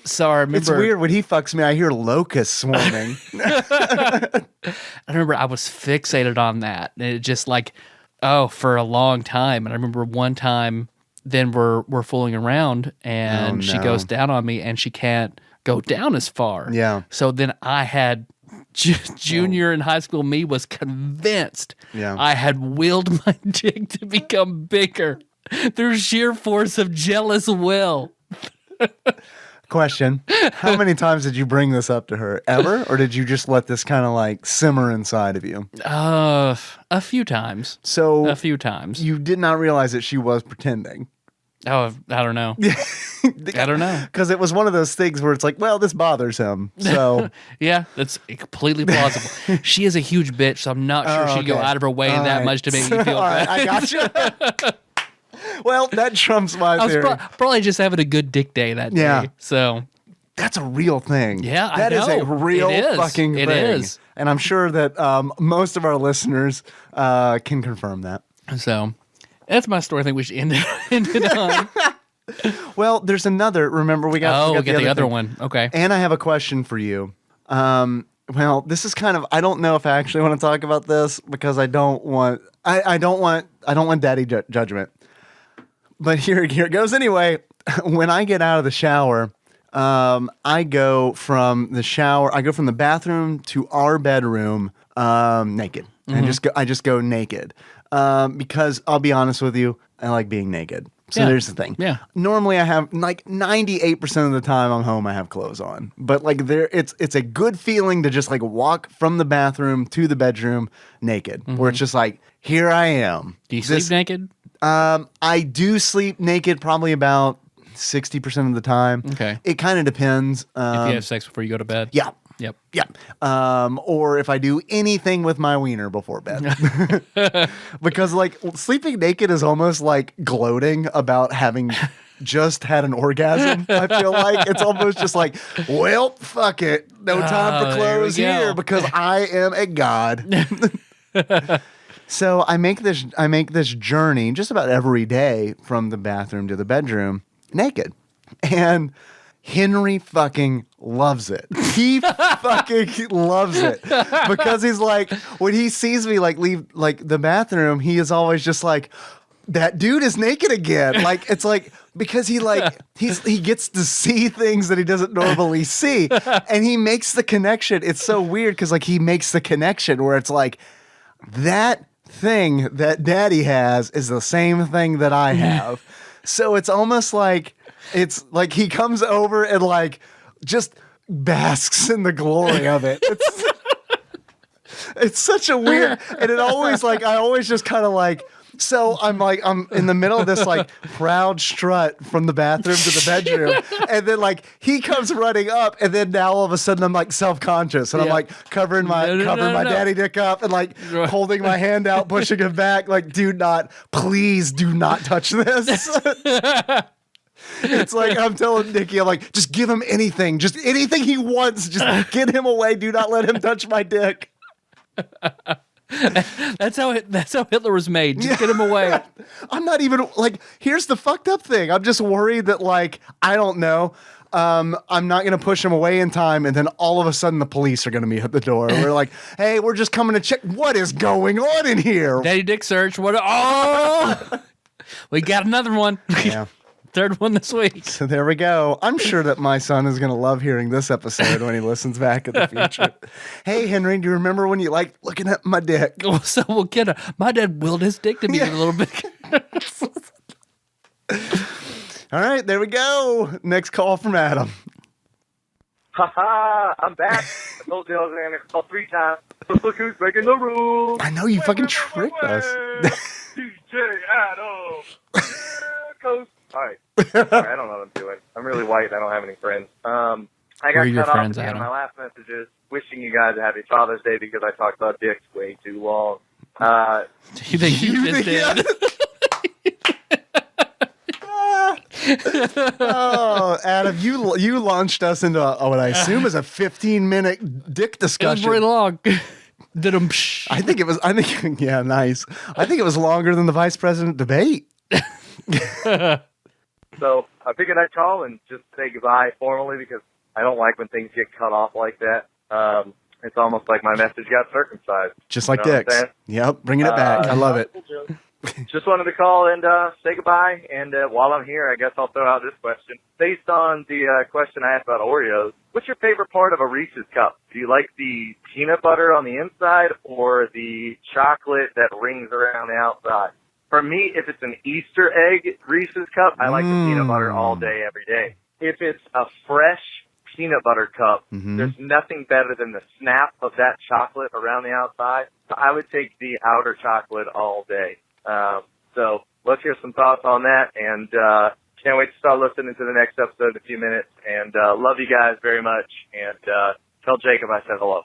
So I remember... It's weird. When he fucks me, I hear locusts swarming. I remember I was fixated on that. And it just for a long time. And I remember one time, then we're fooling around, and she goes down on me, and she can't go down as far. Yeah. So then I had... Junior in high school me was convinced I had willed my dick to become bigger through sheer force of jealous will. Question. How many times did you bring this up to her? Ever? Or did you just let this kind of simmer inside of you? A few times. So a few times. You did not realize that she was pretending. Oh, I don't know. I don't know. Because it was one of those things where it's like, well, this bothers him. So yeah, that's completely plausible. She is a huge bitch, so I'm not sure she'd go out of her way that much to make me feel bad. I got you. Well, that trumps my theory. I was probably just having a good dick day that day. So that's a real thing. Yeah, that is a real fucking thing. It is. And I'm sure that most of our listeners can confirm that. So that's my story. I think we should end it on. Well, there's another. Remember, we got the other one. Okay. And I have a question for you. Well, this is kind of, I don't know if I actually want to talk about this because I don't want daddy judgment. But here it goes anyway. When I get out of the shower, I go from the bathroom to our bedroom naked. Mm-hmm. I just go naked. Because I'll be honest with you, I like being naked. So there's the thing. Yeah. Normally I have 98% of the time I'm home I have clothes on. But it's a good feeling to just walk from the bathroom to the bedroom naked. Mm-hmm. Where it's just here I am. Do you sleep naked? I do sleep naked probably about 60% of the time. Okay. It kind of depends. If you have sex before you go to bed? Yeah. Yep. Yeah. Or if I do anything with my wiener before bed. Because sleeping naked is almost like gloating about having just had an orgasm. I feel like it's almost just well, fuck it. No time for clothes here because I am a god. So I make this journey just about every day from the bathroom to the bedroom naked. And Henry fucking loves it. He fucking loves it. Because he's when he sees me leave the bathroom, he is always just that dude is naked again. It's because he gets to see things that he doesn't normally see, and he makes the connection. It's so weird because like he makes the connection where it's like that thing that Daddy has is the same thing that I have. So it's almost like he comes over and like just basks in the glory of it. It's such a weird, and it always like I always just kind of like. So I'm in the middle of this like proud strut from the bathroom to the bedroom, and then like he comes running up, and then now all of a sudden I'm like self-conscious, and I'm like covering my daddy dick up and like holding my hand out, pushing him back, like please do not touch this. It's like I'm telling Nikki, I'm like, just give him anything, just anything he wants, just get him away. Do not let him touch my dick. That's how Hitler was made. Just get him away. I'm not even like. Here's the fucked up thing. I'm just worried that like I don't know. I'm not gonna push him away in time, and then all of a sudden the police are gonna be at the door. We're like, hey, we're just coming to check what is going on in here. Daddy dick search. What? Oh, we got another one. Yeah. Third one this week. So there we go. I'm sure that my son is going to love hearing this episode when he listens back in the future. Hey, Henry, do you remember when you liked looking at my dick? So we'll get her. My dad willed his dick to be a little bit. All right, there we go. Next call from Adam. Ha I'm back. I told you I was going to call 3 times. Look who's breaking the rules. I know you fucking tricked us. DJ Adam. Coast. All right. I don't know what I'm doing. I'm really white. I don't have any friends. I got cut off at the end of my last messages wishing you guys a happy Father's Day because I talked about dicks way too long. You think you just did? Oh, Adam, you launched us into what I assume is a 15-minute dick discussion. It was very long. I think yeah, nice. I think it was longer than the vice president debate. So I figured I'd call and just say goodbye formally because I don't like when things get cut off like that. It's almost like my message got circumcised. Just like dicks. Yep, bringing it back. I love it. Just wanted to call and say goodbye. And while I'm here, I guess I'll throw out this question. Based on the question I asked about Oreos, what's your favorite part of a Reese's cup? Do you like the peanut butter on the inside or the chocolate that rings around the outside? For me, if it's an Easter egg Reese's cup, I like the peanut butter all day, every day. If it's a fresh peanut butter cup, there's nothing better than the snap of that chocolate around the outside. So I would take the outer chocolate all day. So let's hear some thoughts on that, and can't wait to start listening to the next episode in a few minutes. And love you guys very much, and tell Jacob I said hello.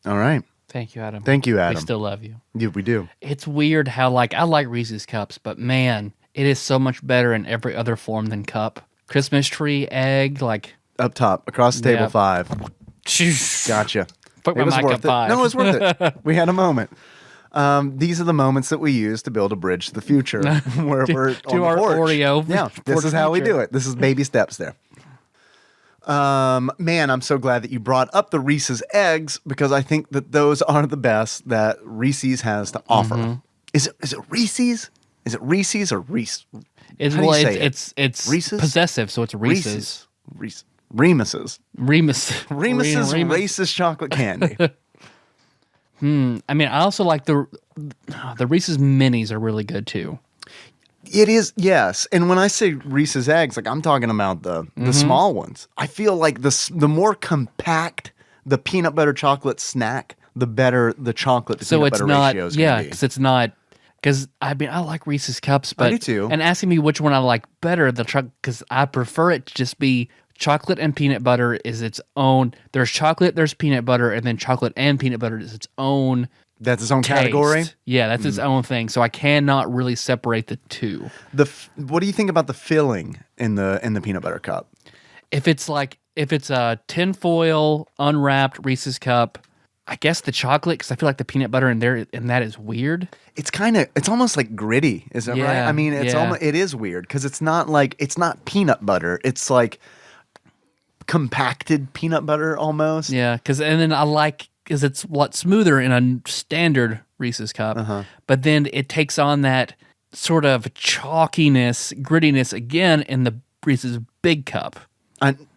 All right. Thank you, Adam. Thank you, Adam. We still love you. Yeah, we do. It's weird how, like, I like Reese's Cups, but man, it is so much better in every other form than cup. Christmas tree, egg, like... Up top, across the table, 5. Gotcha. Fuck my mic up 5. No, it was worth it. We had a moment. These are the moments that we use to build a bridge to the future. Where we're on to the our porch. Oreo. Yeah, this is how we do it. This is baby steps there. Man, I'm so glad that you brought up the Reese's eggs because I think that those are the best that Reese's has to offer. Is it Reese's? Is it Reese's or Reese? It's Reese's? possessive, so it's Reese's. Remus's. Remus's Reese's chocolate candy. I mean, I also like the Reese's minis are really good too. It is, yes. And when I say Reese's eggs, like I'm talking about the small ones. I feel like the more compact the peanut butter chocolate snack, the better the chocolate to peanut butter ratio is going to be. Because I mean, I like Reese's Cups, but I do too. And asking me which one I like better, because I prefer it to just be chocolate and peanut butter is its own. There's chocolate, there's peanut butter, and then chocolate and peanut butter is its own. That's its own taste. category? Yeah, that's its own thing. So I cannot really separate the two. What do you think about the filling in the peanut butter cup? If it's a tinfoil unwrapped Reese's Cup, I guess the chocolate, because I feel like the peanut butter in that is weird. It's almost like gritty, is it right? I mean, it is weird because it's not peanut butter. It's like compacted peanut butter almost. Yeah, because it's smoother in a standard Reese's Cup, but then it takes on that sort of chalkiness, grittiness again in the Reese's Big Cup.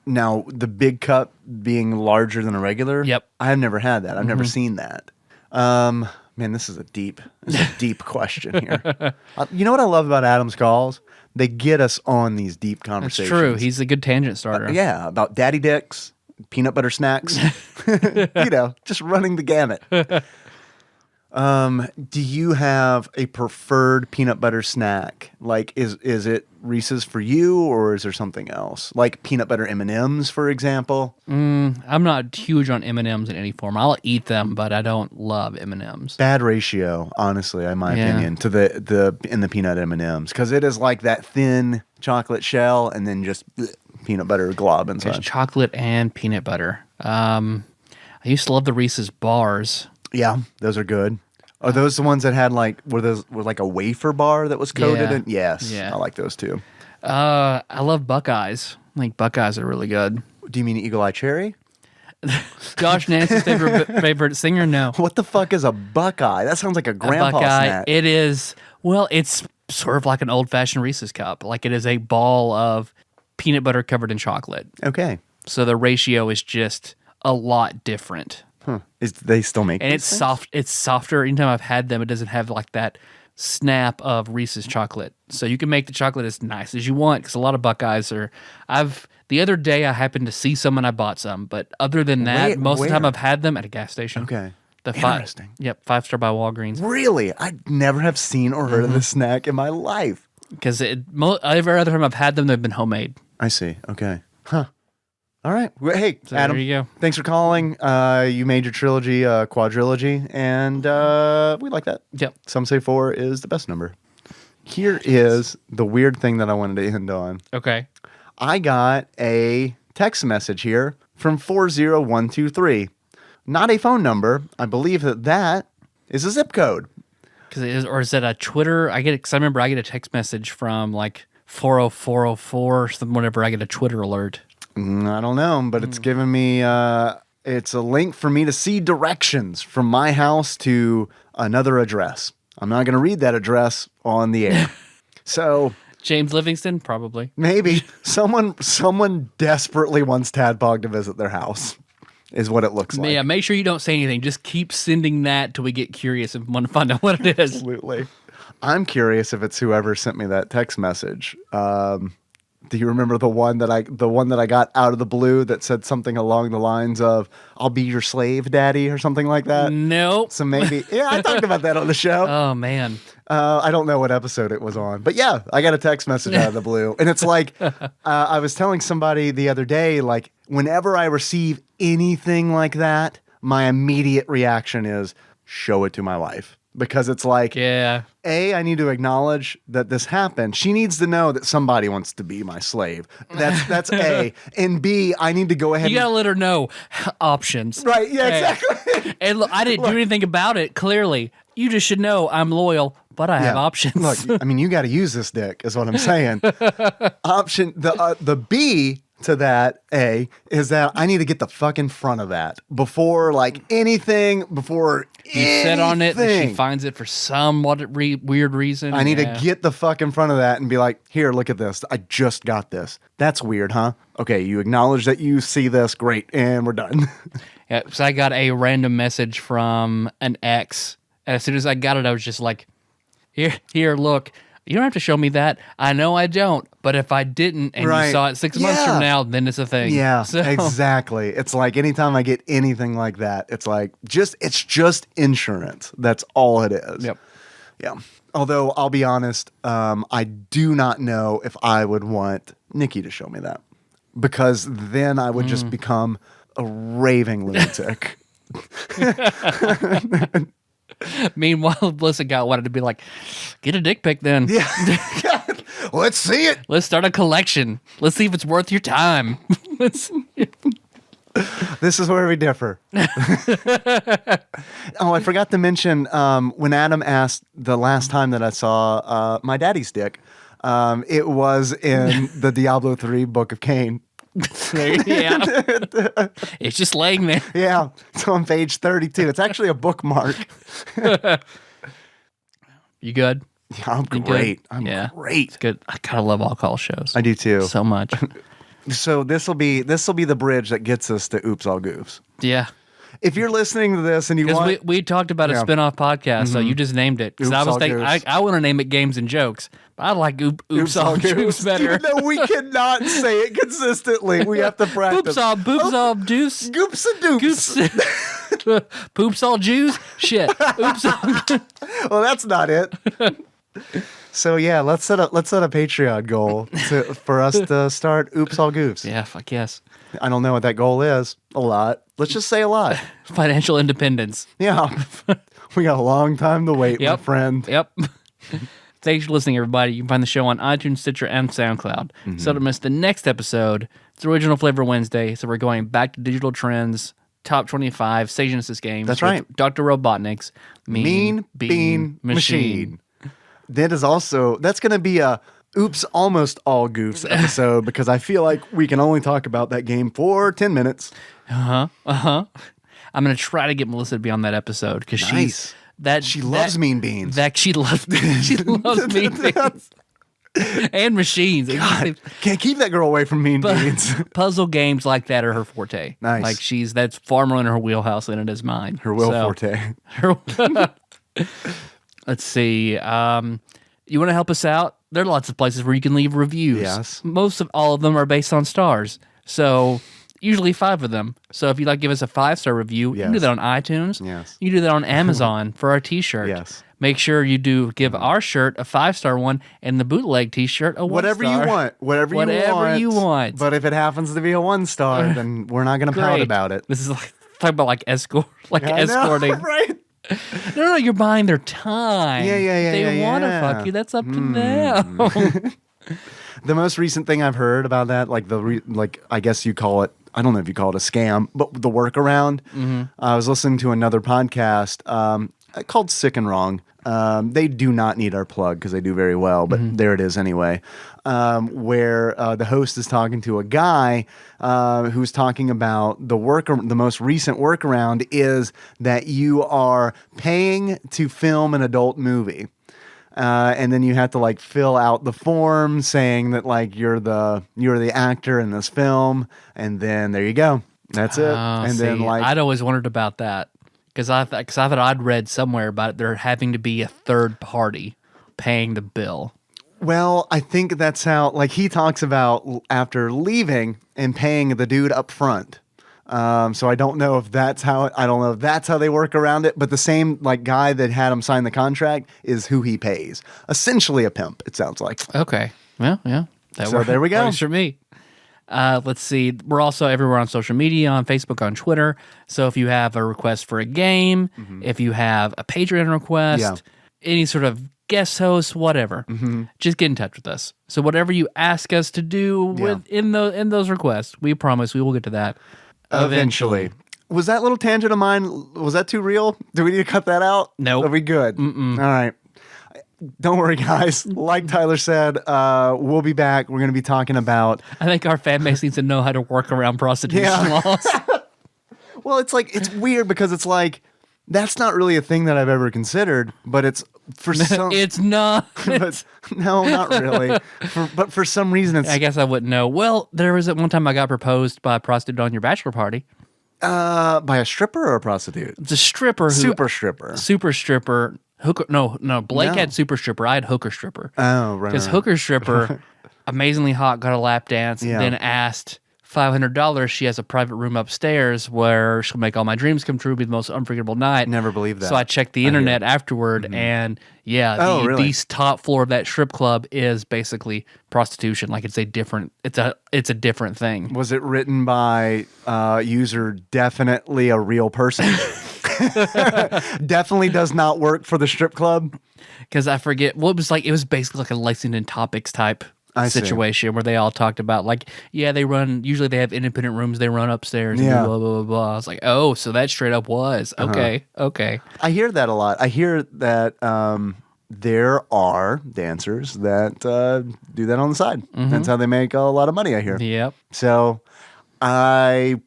Now, the big cup being larger than a regular? Yep. I have never had that. I've never seen that. Man, this is a deep question here. You know what I love about Adam's calls? They get us on these deep That's conversations. true. He's a good tangent starter. Yeah, about daddy dicks, peanut butter snacks. Just running the gamut. Do you have a preferred peanut butter snack? Like, is it Reese's for you, or is there something else? Like peanut butter M&Ms, for example? I'm not huge on M&Ms in any form. I'll eat them, but I don't love M&Ms. Bad ratio, honestly, in my opinion, to the peanut M&Ms, because it is like that thin chocolate shell and then just peanut butter glob inside. There's chocolate and peanut butter. I used to love the Reese's bars. Yeah, those are good. Are those the ones that had were like a wafer bar that was coated in? Yes, Yeah. I like those too. I love Buckeyes. I think Buckeyes are really good. Do you mean Eagle Eye Cherry? Josh Nance's favorite singer? No. What the fuck is a Buckeye? That sounds like a grandpa Buckeye, snack. it is, well, it's sort of like an old-fashioned Reese's cup. Like it is a ball of peanut butter covered in chocolate. Okay. So the ratio is just a lot different. Huh. They still make And these it's things? soft. It's softer. Anytime I've had them, it doesn't have like that snap of Reese's chocolate. So you can make the chocolate as nice as you want, because a lot of Buckeyes are. The other day I happened to see some and I bought some, but other than that, most of the time where? I've had them at a gas station. Okay. Interesting. Yep, 5 Star by Walgreens. Really? I never have seen or heard of this snack in my life. Because every other time I've had them, they've been homemade. I see. Okay. Huh. All right. Well, hey, So Adam. there you go. Thanks for calling. You made your trilogy quadrilogy, and we like that. Yep. Some say 4 is the best number. Here is the weird thing that I wanted to end on. Okay. I got a text message here from 40123. Not a phone number. I believe that is a zip code. Or is it a Twitter? Because I remember I get a text message from like 40404 or something, whatever. I get a Twitter alert. I don't know, but it's giving me, it's a link for me to see directions from my house to another address. I'm not going to read that address on the air. So James Livingston, probably. maybe someone desperately wants Tadpog to visit their house, is what it looks like. Yeah, make sure you don't say anything. Just keep sending that till we get curious and want to find out what it is. Absolutely. I'm curious if it's whoever sent me that text message. Do you remember the one that I got out of the blue that said something along the lines of "I'll be your slave, daddy" or something like that? Nope. So maybe, yeah, I talked about that on the show. Oh man. I don't know what episode it was on, but yeah, I got a text message out of the blue, and it's like I was telling somebody the other day, like whenever I receive anything like that, my immediate reaction is show it to my wife. Because it's like, Yeah. A, I need to acknowledge that this happened. She needs to know that somebody wants to be my slave. That's A. And B, I need to go ahead You gotta let her know options. Right, yeah, Hey. exactly. And look, I didn't do anything about it, clearly. You just should know I'm loyal, but I have Yeah. options. Look, I mean, you got to use this dick, is what I'm saying. The B to that A is that I need to get the fuck in front of that before anything. You sit on it, and she finds it for some weird reason. I need to get the fuck in front of that and be like, here, look at this. I just got this. That's weird, huh? Okay, you acknowledge that you see this. Great. And we're done. Yeah, so I got a random message from an ex. And as soon as I got it, I was just like, here, look. You don't have to show me that. I know I don't. But if I didn't and Right. you saw it 6 months Yeah. from now, then it's a thing. Yeah, So- exactly. It's like anytime I get anything like that, it's like it's just insurance. That's all it is. Yep. Yeah. Although I'll be honest, I do not know if I would want Nikki to show me that, because then I would just become a raving lunatic. Meanwhile, Melissa wanted to be like, get a dick pic then. Yeah. Let's see it. Let's start a collection. Let's see if it's worth your time. This is where we differ. Oh, I forgot to mention when Adam asked the last time that I saw my daddy's dick, it was in the Diablo 3 Book of Cain. Yeah. It's just laying there. Yeah, it's on page 32. It's actually a bookmark. You good? Yeah, I'm You great. good? I'm Yeah. great. It's good. I kind of love all-call shows. I do too. So much. So this will be the bridge that gets us to Oops All Goofs. Yeah. If you're listening to this and you Because want, we talked about a Yeah. spin-off podcast, so you just named it. Because Oops I was All thinking, Goofs. I want to name it Games and Jokes, but I like Oops All Goofs better. No, we cannot say it consistently. We have to practice. Boops all juice. Goops and doops. Goops. Poops all Jews. Shit. Oops all. Well, that's not it. So yeah, let's set a Patreon goal for us to start Oops All Goofs. Yeah, fuck yes. I don't know what that goal is. A lot. Let's just say a lot. Financial independence. Yeah. We got a long time to wait, my Yep. friend. Yep. Thanks for listening, everybody. You can find the show on iTunes, Stitcher, and SoundCloud. So to miss the next episode, it's Original Flavor Wednesday, so we're going back to digital trends, top 25 Sega Genesis games. That's with right. Dr. Robotnik's Mean Bean Machine. That's going to be a Oops Almost All Goofs episode because I feel like we can only talk about that game for 10 minutes. I'm going to try to get Melissa to be on that episode because Nice. She loves Mean Beans. She loves Mean Beans. And machines. God, can't keep that girl away from Mean Beans. Puzzle games like that are her forte. Nice. Like that's far more in her wheelhouse than it is mine. Her will forte. Let's see. You want to help us out? There are lots of places where you can leave reviews. Yes. Most of all of them are based on stars. So usually 5 of them. So if you'd like to give us a 5-star review, you can do that on iTunes. Yes. You can do that on Amazon for our t-shirt. Yes. Make sure you do give our shirt a 5-star one and the bootleg t-shirt a 1-star. Whatever you want. Whatever you want. But if it happens to be a 1-star, then we're not going to pout about it. This is like talking about like escorting. Know, right? No, you're buying their time. Yeah. They want to fuck you. That's up to them. The most recent thing I've heard about that, like I guess you call it, I don't know if you call it a scam, but the workaround. I was listening to another podcast called Sick and Wrong. They do not need our plug because they do very well, but there it is anyway. Where the host is talking to a guy who's talking about the most recent workaround is that you are paying to film an adult movie. And then you have to like fill out the form saying that like you're the actor in this film, and then there you go. That's it. Then like I'd always wondered about that because I thought I'd read somewhere about it, there having to be a third party paying the bill. Well, I think that's how like he talks about after leaving and paying the dude up front. So I don't know if that's how they work around it, but the same like guy that had him sign the contract is who he pays. Essentially a pimp, it sounds like. Okay. Well, yeah. There we go. Works for me. Let's see. We're also everywhere on social media, on Facebook, on Twitter. So if you have a request for a game, if you have a Patreon request, any sort of guest host, whatever, just get in touch with us. So whatever you ask us to do in those requests, we promise we will get to that. Eventually. Was that little tangent of mine, was that too real? Do we need to cut that out? Nope. Are we good? All right. Don't worry, guys. Like Tyler said, we'll be back. We're going to be talking about... I think our fan base needs to know how to work around prostitution laws. Well, it's like, it's weird because it's like, that's not really a thing that I've ever considered, but it's for some... It's not. But, no, not really. But for some reason, it's... I guess I wouldn't know. Well, there was at one time I got proposed by a prostitute on your bachelor party. By a stripper or a prostitute? It's a stripper. Super stripper. Super stripper. Hooker. No. Blake had super stripper. I had hooker stripper. Oh, right. Because hooker stripper, amazingly hot, got a lap dance, then asked $500. She has a private room upstairs where she'll make all my dreams come true, be the most unforgettable night. Never believed that. So I checked the internet afterward, and the top floor of that strip club is basically prostitution. Like it's a different thing. Was it written by user definitely a real person? Definitely does not work for the strip club. Because I forget what it was like. It was basically like a Lexington Topics type situation where they all talked about like, they run, usually they have independent rooms they run upstairs and blah, blah, blah, blah. I was like, oh, so that straight up was. Okay. I hear that a lot. I hear that there are dancers that do that on the side. That's how they make a lot of money, I hear. Yep. So I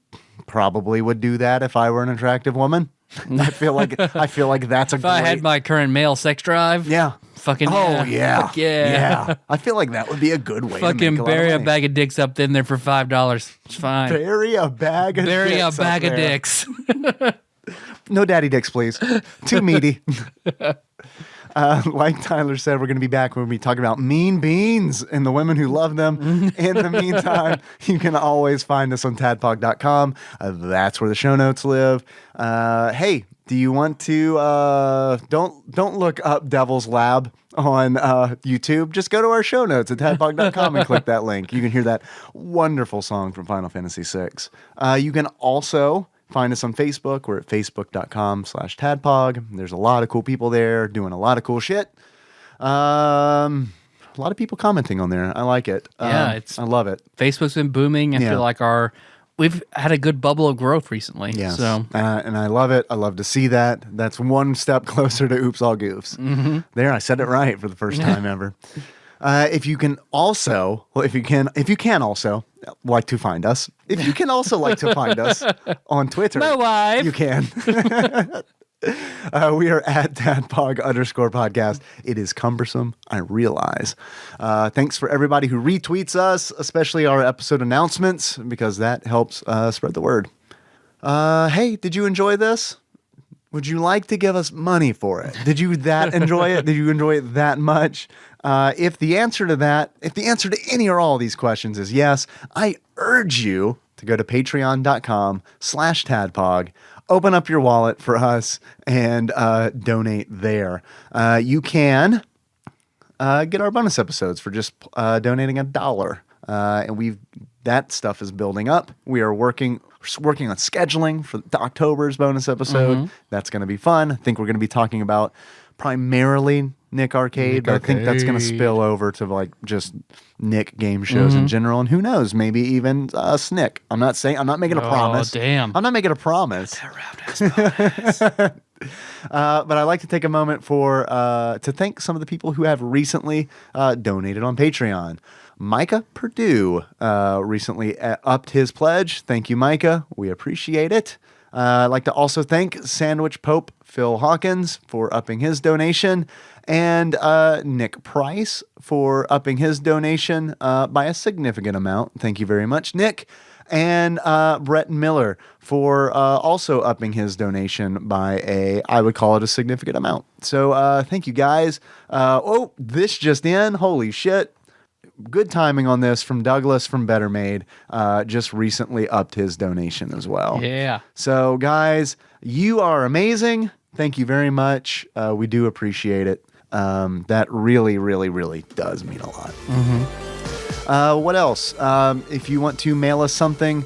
probably would do that if I were an attractive woman. I feel like that's a if I had my current male sex drive. Yeah. Fucking Oh yeah. Fuck yeah. Yeah. I feel like that would be a good way to Fucking make bury a a lot of money. bag of dicks up in there for $5. It's fine. Bury a bag of Bury a dicks up bag of there. dicks. No daddy dicks, please. Too meaty. Like Tyler said, we're going to be back when we talk about mean beans and the women who love them. In the meantime, you can always find us on tadpog.com. That's where the show notes live. Hey, do you want to don't look up Devil's Lab on YouTube? Just go to our show notes at tadpog.com and click that link. You can hear that wonderful song from Final Fantasy VI. You can also find us on Facebook. We're at facebook.com/tadpog. There's a lot of cool people there doing a lot of cool shit. A lot of people commenting on there. I like it. Yeah, I love it. Facebook's been booming. I Yeah. feel like we've had a good bubble of growth recently. Yes. So And I love it. I love to see that. That's one step closer to Oops All Goofs. Mm-hmm. There, I said it right for the first time ever. If you can also like to find us, if you can also like to find us on Twitter, my wife. you can. We are at TADPOG_podcast. It is cumbersome, I realize. Thanks for everybody who retweets us, especially our episode announcements, because that helps spread the word. Hey, did you enjoy this? Would you like to give us money for it? Did you enjoy it? Did you enjoy it that much? If the answer to any or all of these questions is yes, I urge you to go to patreon.com/tadpog, open up your wallet for us, and donate there. You can get our bonus episodes for just donating $1. And that stuff is building up. We are working on scheduling for October's bonus episode. Mm-hmm. That's going to be fun. I think we're going to be talking about primarily Nick Arcade, but I think that's going to spill over to like just Nick game shows in general. And who knows, maybe even Snick. I'm not making a promise. Damn. I'm not making a promise. But I'd like to take a moment to thank some of the people who have recently donated on Patreon. Micah Purdue recently upped his pledge. Thank you, Micah. We appreciate it. I'd like to also thank Sandwich Pope Phil Hawkins for upping his donation, and Nick Price for upping his donation by a significant amount. Thank you very much, Nick. And Brett Miller for also upping his donation by I would call it a significant amount. So thank you, guys. This just in. Holy shit. Good timing on this from Douglas from Better Made. Just recently upped his donation as well. Yeah. So, guys, you are amazing. Thank you very much. We do appreciate it. That really, really, really does mean a lot. Mm-hmm. What else? If you want to mail us something,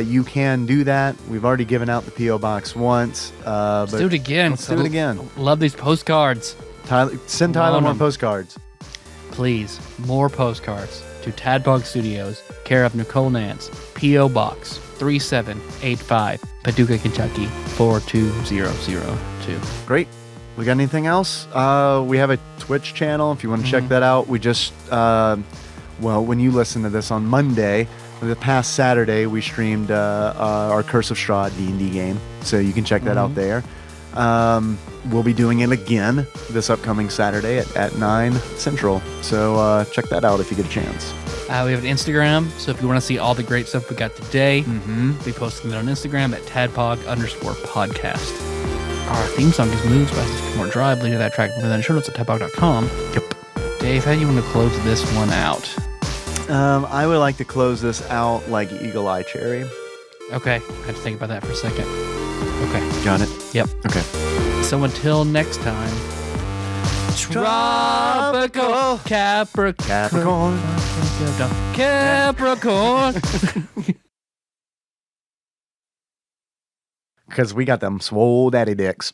you can do that. We've already given out the P.O. Box once. Let's do it again. Let's do it again. Love these postcards. Send Tyler more postcards. Please, more postcards to Tadpog Studios, care of Nicole Nance, P.O. Box 3785, Paducah, Kentucky 42002. Great. We got anything else? We have a Twitch channel if you want to check that out. We just, when you listen to this on Monday, the past Saturday, we streamed our Curse of Strahd D&D game. So you can check that out there. We'll be doing it again this upcoming Saturday at 9 Central. So check that out if you get a chance. We have an Instagram, so if you want to see all the great stuff we got today, we'll be posting it on Instagram at tadpog_podcast. Our theme song is Moods by More Drive. Link to that track within the show notes at tadpog.com. Yep. Dave, how do you want to close this one out? I would like to close this out like Eagle Eye Cherry. Okay, I had to think about that for a second. Okay. Got it? Yep. Okay. So until next time, Tropical Capricorn. Because we got them swole daddy dicks.